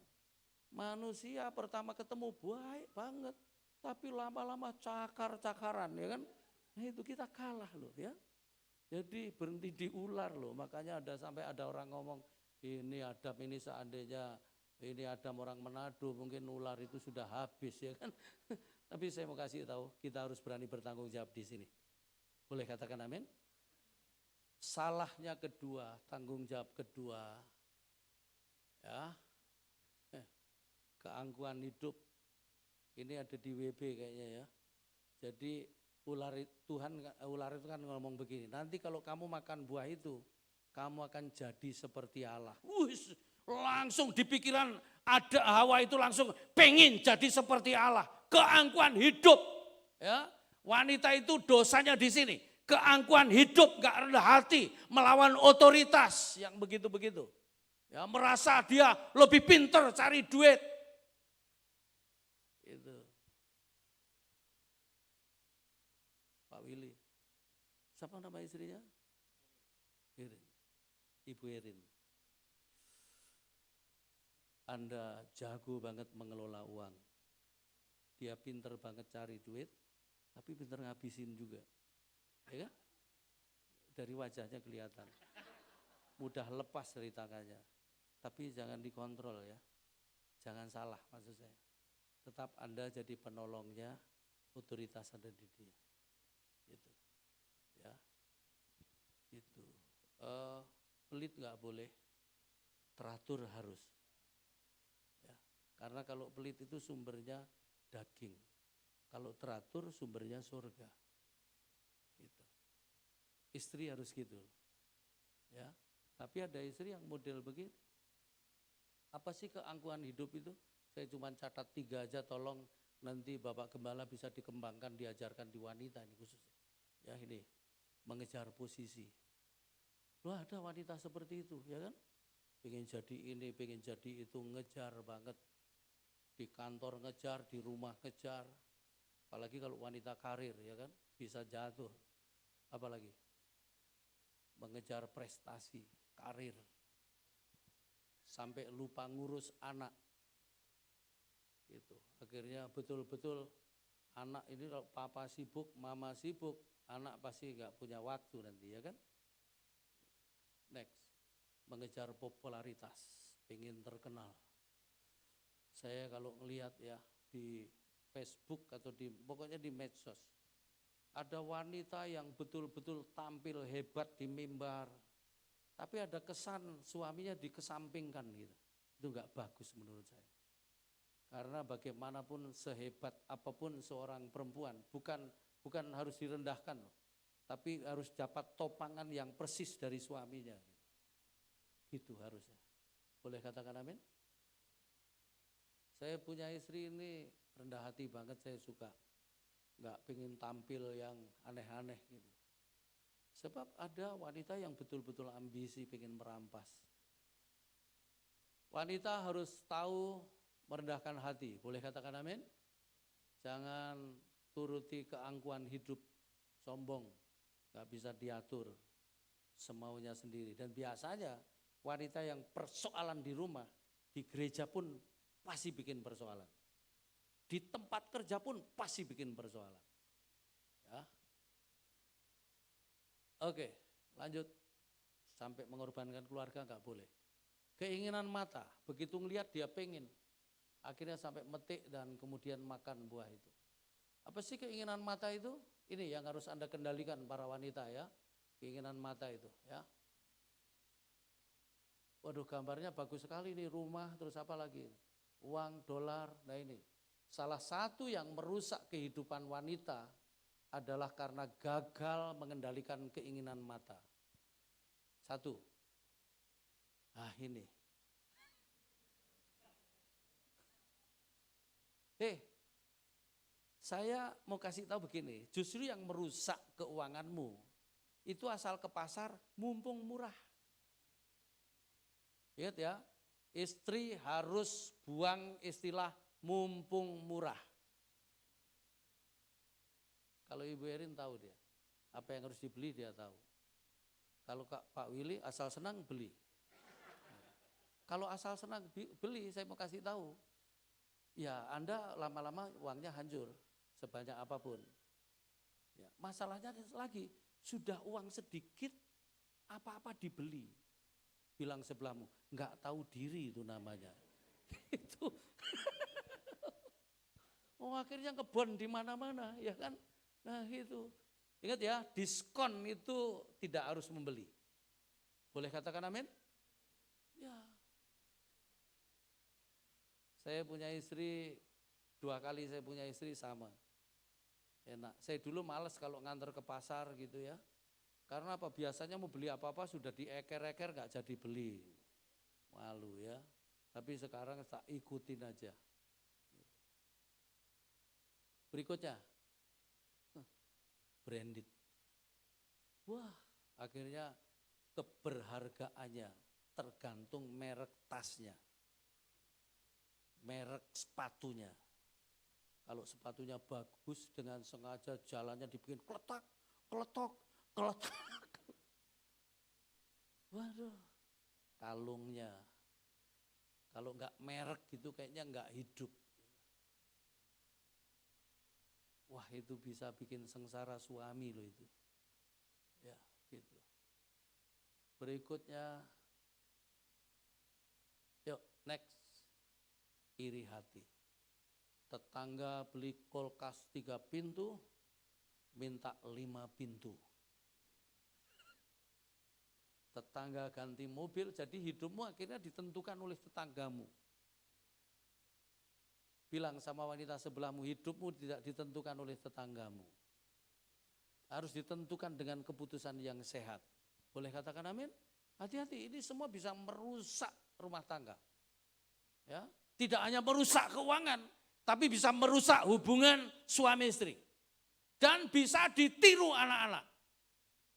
Manusia pertama ketemu baik banget. Tapi lama-lama cakar-cakaran, ya kan? Nah itu kita kalah loh ya. Jadi berhenti di ular loh. Makanya sampai ada orang ngomong, ini Adam ini seandainya ini Adam orang Manado, mungkin ular itu sudah habis ya kan. Tapi saya mau kasih tahu, kita harus berani bertanggung jawab di sini. Boleh katakan amin? Salahnya kedua, tanggung jawab kedua, ya, keangkuhan hidup. Ini ada di WB kayaknya ya. Jadi ular itu kan ngomong begini, nanti kalau kamu makan buah itu, kamu akan jadi seperti Allah. Langsung di pikiran ada Hawa itu langsung pengen jadi seperti Allah. Keangkuhan hidup, ya. Wanita itu dosanya di sini. Keangkuhan hidup, gak rendah hati, melawan otoritas yang begitu-begitu. Ya, merasa dia lebih pinter cari duit. Itu. Pak Willy. Siapa nama istrinya? Irin. Ibu Irin. Anda jago banget mengelola uang. Dia pinter banget cari duit, tapi pinter ngabisin juga. Ya kan? Dari wajahnya kelihatan. Mudah lepas dari tangannya. Tapi jangan dikontrol ya. Jangan salah maksud saya. Tetap Anda jadi penolongnya, otoritas ada di dia. Gitu. Ya. Gitu. Pelit nggak boleh, teratur harus. Ya. Karena kalau pelit itu sumbernya daging. Kalau teratur sumbernya surga. Gitu. Istri harus gitu. Ya. Tapi ada istri yang model begini. Apa sih keangkuhan hidup itu? Saya cuma catat 3 aja, tolong nanti Bapak Gembala bisa dikembangkan, diajarkan di wanita ini khususnya. Ya ini, mengejar posisi. Loh ada wanita seperti itu, ya kan? Pengen jadi ini, pengen jadi itu, ngejar banget. Di kantor ngejar, di rumah ngejar. Apalagi kalau wanita karir, ya kan? Bisa jatuh. Apalagi? Mengejar prestasi, karir. Sampai lupa ngurus anak. Gitu. Akhirnya betul-betul anak ini kalau papa sibuk, mama sibuk, anak pasti nggak punya waktu nanti, ya kan? Next, mengejar popularitas, pengen terkenal. Saya kalau ngelihat ya di Facebook atau pokoknya di medsos, ada wanita yang betul-betul tampil hebat di mimbar, tapi ada kesan suaminya dikesampingkan gitu. Itu nggak bagus menurut saya. Karena bagaimanapun sehebat apapun seorang perempuan, bukan harus direndahkan loh, tapi harus dapat topangan yang persis dari suaminya. Gitu harusnya. Boleh katakan amin? Saya punya istri ini rendah hati banget, saya suka. Nggak pengen tampil yang aneh-aneh gitu. Sebab ada wanita yang betul-betul ambisi pengen merampas. Wanita harus tahu merendahkan hati, boleh katakan amin? Jangan turuti keangkuhan hidup, sombong, gak bisa diatur, semaunya sendiri. Dan biasanya wanita yang persoalan di rumah, di gereja pun pasti bikin persoalan. Di tempat kerja pun pasti bikin persoalan. Ya. Oke, lanjut. Sampai mengorbankan keluarga gak boleh. Keinginan mata, begitu ngelihat dia pengen. Akhirnya sampai metik dan kemudian makan buah itu. Apa sih keinginan mata itu? Ini yang harus Anda kendalikan para wanita ya. Keinginan mata itu ya. Waduh gambarnya bagus sekali nih, rumah terus apa lagi? Uang, dolar, nah ini. Salah satu yang merusak kehidupan wanita adalah karena gagal mengendalikan keinginan mata. Satu. Ah ini. Saya mau kasih tahu begini, justru yang merusak keuanganmu itu asal ke pasar mumpung murah. Ingat ya, istri harus buang istilah mumpung murah. Kalau Ibu Erin tahu dia, apa yang harus dibeli dia tahu. Kalau Pak Willy asal senang beli. Kalau asal senang beli, saya mau kasih tahu. Ya Anda lama-lama uangnya hancur sebanyak apapun. Ya, masalahnya lagi, sudah uang sedikit apa-apa dibeli. Bilang sebelahmu, nggak tahu diri itu namanya. Itu. Oh akhirnya kebon di mana-mana, ya kan? Nah itu. Ingat ya, diskon itu tidak harus membeli. Boleh katakan amin? Ya. Saya punya istri, 2 kali saya punya istri sama. Enak. Saya dulu males kalau nganter ke pasar gitu ya. Karena apa? Biasanya mau beli apa-apa sudah dieker-eker gak jadi beli. Malu ya. Tapi sekarang tak ikutin aja. Berikutnya. Branded. Wah, akhirnya keberhargaannya tergantung merek tasnya. Merek sepatunya. Kalau sepatunya bagus dengan sengaja jalannya dibikin kletak, kletok, kletak. Waduh, kalungnya. Kalau enggak merek gitu kayaknya enggak hidup. Wah itu bisa bikin sengsara suami loh itu. Ya gitu. Berikutnya, yuk next. Iri hati. Tetangga beli kulkas 3 pintu, minta 5 pintu. Tetangga ganti mobil, jadi hidupmu akhirnya ditentukan oleh tetanggamu. Bilang sama wanita sebelahmu, hidupmu tidak ditentukan oleh tetanggamu. Harus ditentukan dengan keputusan yang sehat. Boleh katakan amin? Hati-hati, ini semua bisa merusak rumah tangga. Ya, tidak hanya merusak keuangan, tapi bisa merusak hubungan suami istri. Dan bisa ditiru anak-anak.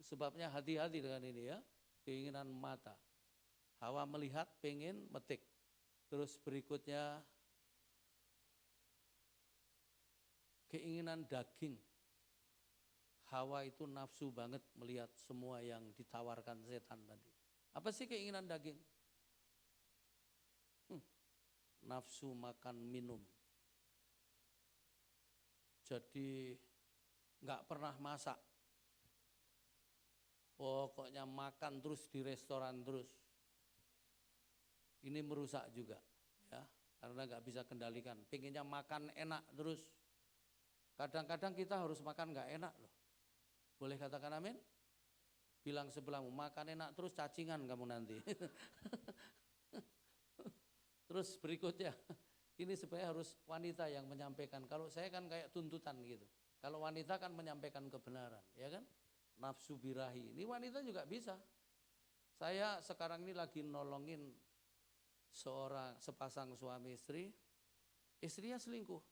Sebabnya hati-hati dengan ini ya, keinginan mata. Hawa melihat, pengen metik. Terus berikutnya, keinginan daging. Hawa itu nafsu banget melihat semua yang ditawarkan setan tadi. Apa sih keinginan daging? Nafsu makan minum. Jadi nggak pernah masak. Pokoknya makan terus di restoran terus. Ini merusak juga, ya, karena nggak bisa kendalikan. Pengennya makan enak terus. Kadang-kadang kita harus makan nggak enak loh. Boleh katakan amin? Bilang sebelahmu, makan enak terus cacingan kamu nanti. Terus berikutnya, ini sebenarnya harus wanita yang menyampaikan. Kalau saya kan kayak tuntutan gitu. Kalau wanita kan menyampaikan kebenaran, ya kan? Nafsu birahi, ini wanita juga bisa. Saya sekarang ini lagi nolongin sepasang suami istri, istrinya selingkuh.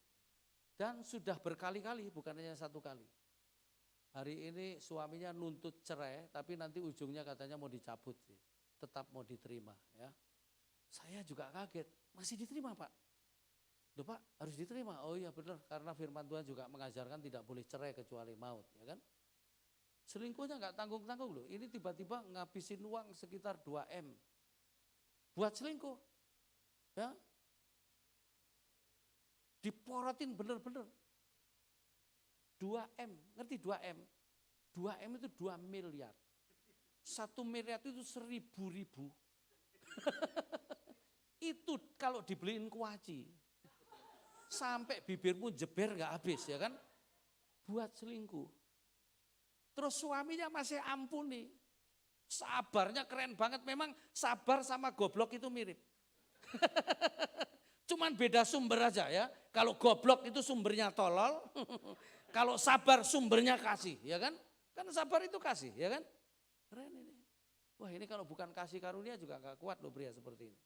Dan sudah berkali-kali, bukan hanya satu kali. Hari ini suaminya nuntut cerai, tapi nanti ujungnya katanya mau dicabut sih. Tetap mau diterima ya. Saya juga kaget, masih diterima Pak? Loh Pak, harus diterima? Oh iya benar, karena firman Tuhan juga mengajarkan tidak boleh cerai kecuali maut, ya kan? Selingkuhnya nggak tanggung-tanggung loh, ini tiba-tiba ngabisin uang sekitar 2M. Buat selingkuh, ya. Diporotin bener-bener. 2M, ngerti 2M? 2M itu 2 miliar. 1 miliar itu 1000.000. Itu kalau dibeliin kuaci. Sampai bibirmu jeber gak habis ya kan? Buat selingkuh. Terus suaminya masih ampuni. Sabarnya keren banget, memang sabar sama goblok itu mirip. Cuman beda sumber aja ya. Kalau goblok itu sumbernya tolol. Kalau sabar sumbernya kasih, ya kan? Kan sabar itu kasih, ya kan? Keren ini. Wah ini kalau bukan kasih karunia juga gak kuat loh pria seperti ini.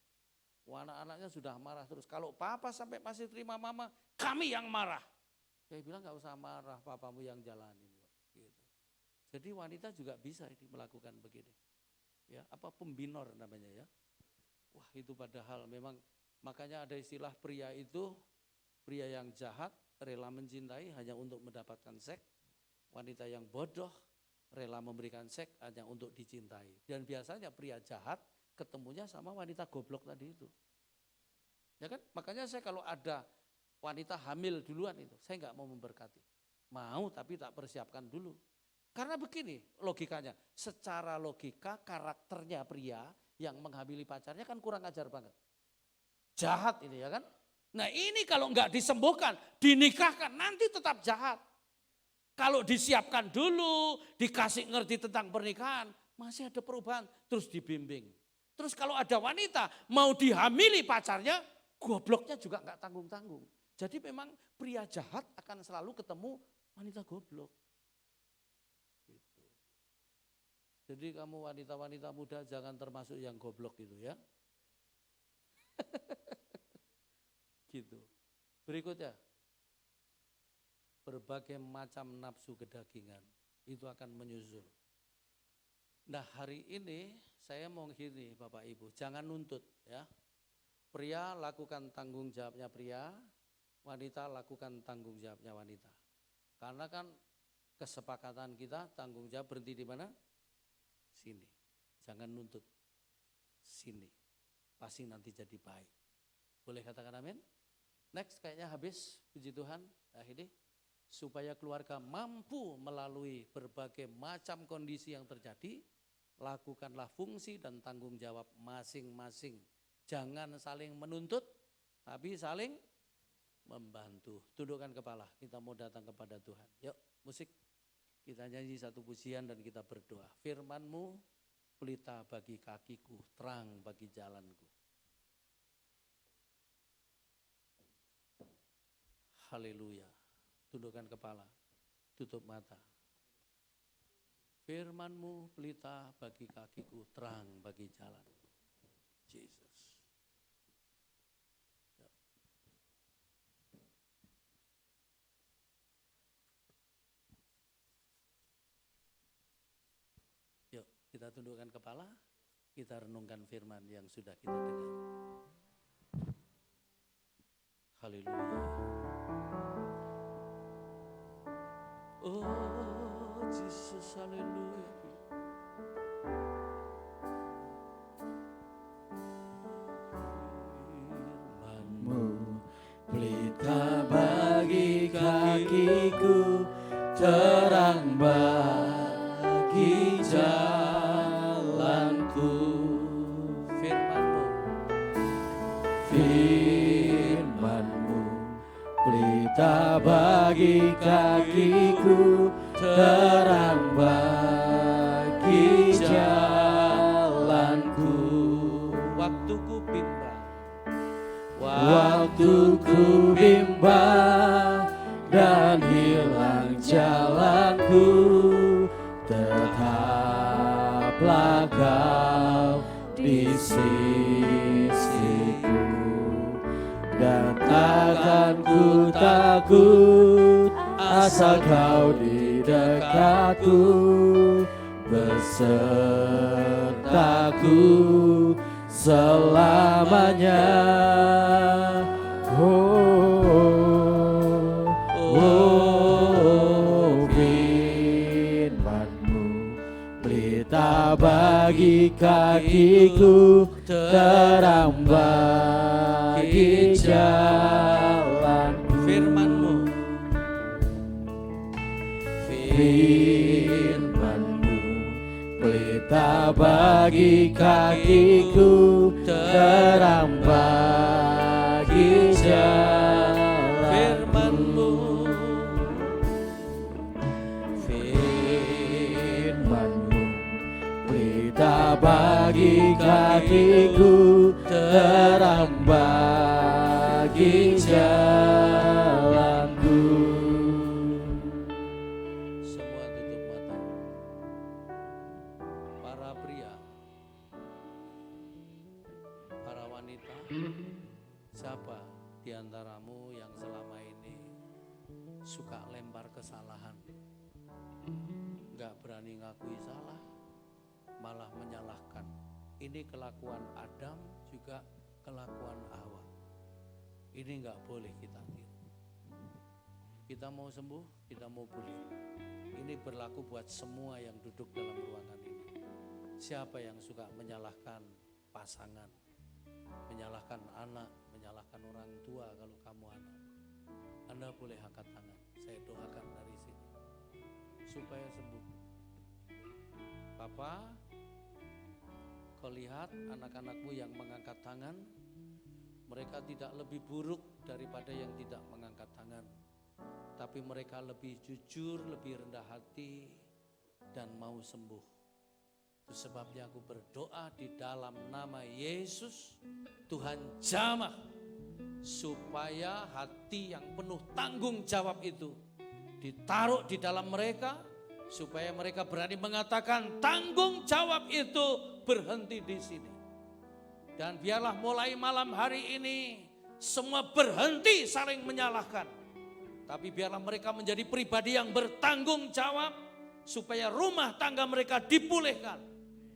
Wah anak-anaknya sudah marah terus. Kalau papa sampai masih terima mama, kami yang marah. Saya bilang gak usah marah, papamu yang jalanin. Gitu. Jadi wanita juga bisa ini melakukan begini. Ya, apa pembinor namanya ya. Wah itu padahal memang, makanya ada istilah pria itu, pria yang jahat, rela mencintai hanya untuk mendapatkan seks. Wanita yang bodoh rela memberikan seks hanya untuk dicintai. Dan biasanya pria jahat ketemunya sama wanita goblok tadi itu. Ya kan? Makanya saya kalau ada wanita hamil duluan itu, saya nggak mau memberkati. Mau tapi tak persiapkan dulu. Karena begini logikanya, secara logika karakternya pria yang menghamili pacarnya kan kurang ajar banget. Jahat ini ya kan? Nah ini kalau enggak disembuhkan, dinikahkan, nanti tetap jahat. Kalau disiapkan dulu, dikasih ngerti tentang pernikahan, masih ada perubahan, terus dibimbing. Terus kalau ada wanita mau dihamili pacarnya, gobloknya juga enggak tanggung-tanggung. Jadi memang pria jahat akan selalu ketemu wanita goblok. Gitu. Jadi kamu wanita-wanita muda jangan termasuk yang goblok gitu ya. Gitu. Berikutnya, berbagai macam nafsu kedagingan itu akan menyusul. Nah hari ini saya mau gini Bapak Ibu, jangan nuntut ya. Pria lakukan tanggung jawabnya pria, wanita lakukan tanggung jawabnya wanita. Karena kan kesepakatan kita tanggung jawab berhenti di mana? Sini. Jangan nuntut. Sini. Pasti nanti jadi baik. Boleh katakan amin? Next kayaknya habis, puji Tuhan. Akhirnya supaya keluarga mampu melalui berbagai macam kondisi yang terjadi, lakukanlah fungsi dan tanggung jawab masing-masing. Jangan saling menuntut, tapi saling membantu. Tundukkan kepala, kita mau datang kepada Tuhan. Yuk musik, kita nyanyi satu pujian dan kita berdoa. Firman-Mu pelita bagi kakiku, terang bagi jalanku. Haleluya. Tundukkan kepala, tutup mata. Firman-Mu pelita bagi kakiku, terang bagi jalan. Jesus. Yuk, kita tundukkan kepala, kita renungkan firman yang sudah kita dengar. Haleluya. Oh, Jesus, haleluya. Pelita bagi kakiku, terang bagi jalanku. Firman-Mu, Firman-Mu, pelita bagi kakiku, terang bagi jalanku. waktuku bimbang, Waktuku bimbang dan hilang jalanku, tetaplah Kau di sisiku, dan takkan ku takut asal Kau di dekatku, besertaku selamanya. Firman-Mu pelita bagi kakiku, terang bagi jalanku. firman-Mu, Firman-Mu pelita bagi kakiku, terang bagi jalanku. firman-Mu, Firman-Mu pelita bagi kakiku, terang bagi jalanku. semua tutup mata. Para pria, para wanita, siapa di antaramu yang selama ini suka lempar kesalahan, nggak berani ngakui salah, malah menyalahkan? Ini kelakuan Adam, juga kelakuan Hawa. Ini nggak boleh kita tiru. Kita mau sembuh, kita mau pulih. Ini berlaku buat semua yang duduk dalam ruangan ini. Siapa yang suka menyalahkan pasangan, menyalahkan anak, menyalahkan orang tua kalau kamu anak, Anda boleh angkat tangan. Saya doakan dari sini supaya sembuh. Papa, kau lihat anak-anakmu yang mengangkat tangan, mereka tidak lebih buruk daripada yang tidak mengangkat tangan, tapi mereka lebih jujur, lebih rendah hati, dan mau sembuh. Itu sebabnya aku berdoa di dalam nama Yesus, Tuhan jamah supaya hati yang penuh tanggung jawab itu ditaruh di dalam mereka, supaya mereka berani mengatakan tanggung jawab itu berhenti di sini. Dan biarlah mulai malam hari ini semua berhenti saling menyalahkan, tapi biarlah mereka menjadi pribadi yang bertanggung jawab, supaya rumah tangga mereka dipulihkan,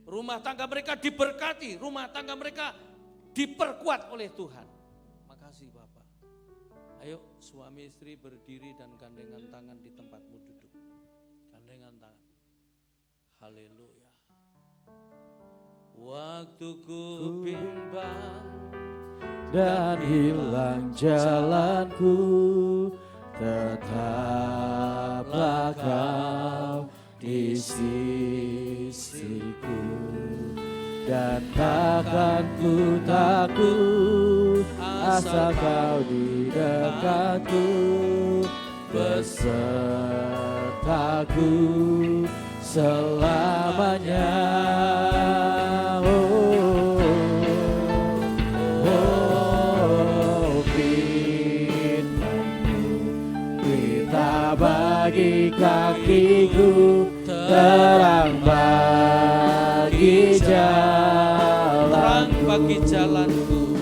rumah tangga mereka diberkati, rumah tangga mereka diperkuat oleh Tuhan. Makasih Bapak. Ayo suami istri berdiri dan gandengan tangan di tempatmu duduk. Gandengan tangan. Haleluya. Waktuku bimbang dan hilang jalanku, tetaplah Kau di sisiku, dan takkan ku takut asal Kau di dekatku, besertaku selamanya. Bagi kakiku, terang terang bagi jalanku,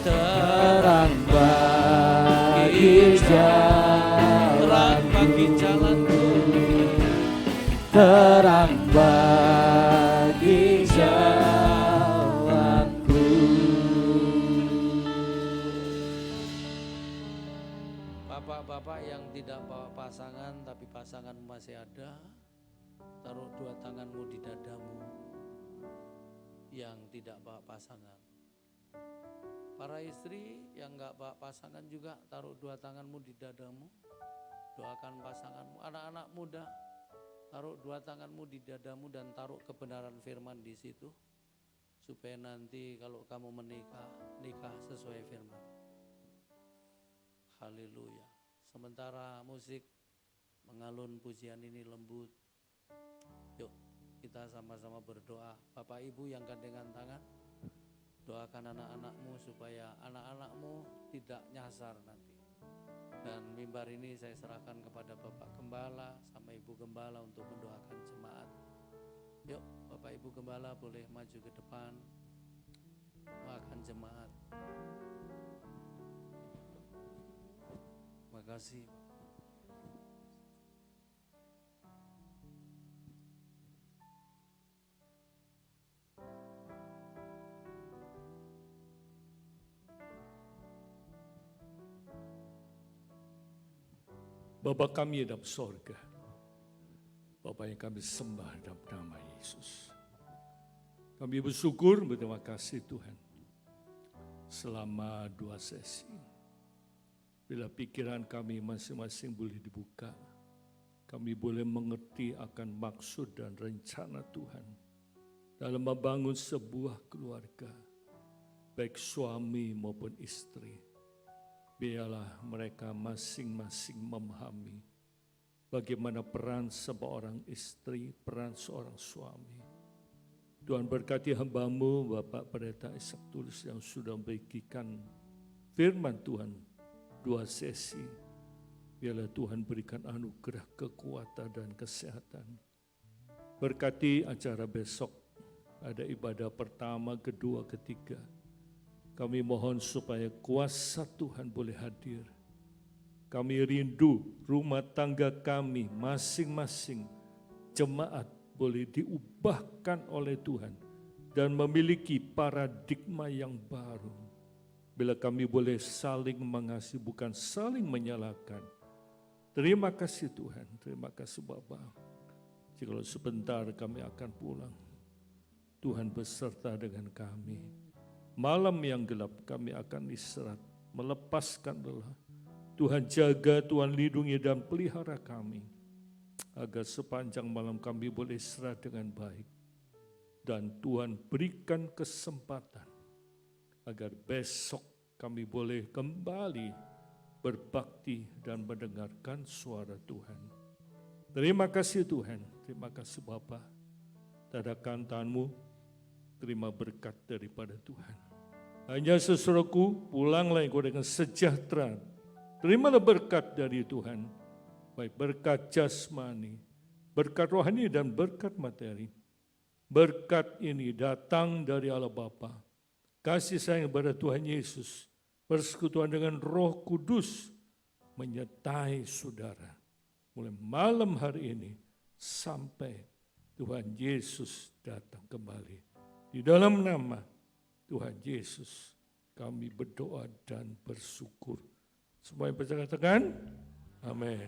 terang bagi terang bagi jalanku, terang bagi jalanku. Bapak-bapak yang tidak bawa pasangan tapi pasangan masih ada, taruh dua tanganmu di dadamu. Yang tidak bawa pasangan, para istri yang gak bawa pasangan juga taruh dua tanganmu di dadamu, doakan pasanganmu. Anak-anak muda, taruh dua tanganmu di dadamu dan taruh kebenaran firman di situ, supaya nanti kalau kamu menikah, nikah sesuai firman. Haleluya. Sementara musik mengalun pujian ini lembut, yuk kita sama-sama berdoa. Bapak Ibu yang gandengan tangan, doakan anak-anakmu supaya anak-anakmu tidak nyasar nanti. Dan mimbar ini saya serahkan kepada Bapak Gembala sama Ibu Gembala untuk mendoakan jemaat. Yuk Bapak Ibu Gembala boleh maju ke depan, doakan jemaat. Terima kasih. Bapa kami dalam sorga, Bapa yang kami sembah dalam nama Yesus. Kami bersyukur, berterima kasih Tuhan. Selama 2 sesi, bila pikiran kami masing-masing boleh dibuka, kami boleh mengerti akan maksud dan rencana Tuhan dalam membangun sebuah keluarga, baik suami maupun istri. Biarlah mereka masing-masing memahami bagaimana peran seorang istri, peran seorang suami. Tuhan berkati hamba-Mu, Bapak Pendeta Ishak Tulus yang sudah membagikan firman Tuhan 2 sesi. Biarlah Tuhan berikan anugerah kekuatan dan kesehatan. Berkati acara besok, ada ibadah pertama, kedua, ketiga. Kami mohon supaya kuasa Tuhan boleh hadir. Kami rindu rumah tangga kami masing-masing jemaat boleh diubahkan oleh Tuhan dan memiliki paradigma yang baru. Bila kami boleh saling mengasihi, bukan saling menyalahkan. Terima kasih Tuhan, terima kasih Bapa. Jikalau sebentar kami akan pulang, Tuhan beserta dengan kami. Malam yang gelap kami akan istirahat, melepaskan lelah. Tuhan jaga, Tuhan lindungi dan pelihara kami. Agar sepanjang malam kami boleh istirahat dengan baik. Dan Tuhan berikan kesempatan agar besok kami boleh kembali berbakti dan mendengarkan suara Tuhan. Terima kasih Tuhan, terima kasih Bapa. Tadakan tanganmu, terima berkat daripada Tuhan. Hanya sesuruhku, pulanglah engkau dengan sejahtera. Terimalah berkat dari Tuhan, baik berkat jasmani, berkat rohani dan berkat materi. Berkat ini datang dari Allah Bapa. Kasih sayang kepada Tuhan Yesus, persekutuan dengan Roh Kudus menyertai saudara. Mulai malam hari ini sampai Tuhan Yesus datang kembali. Di dalam nama Tuhan Yesus kami berdoa dan bersyukur. Semua yang percaya katakan, amin.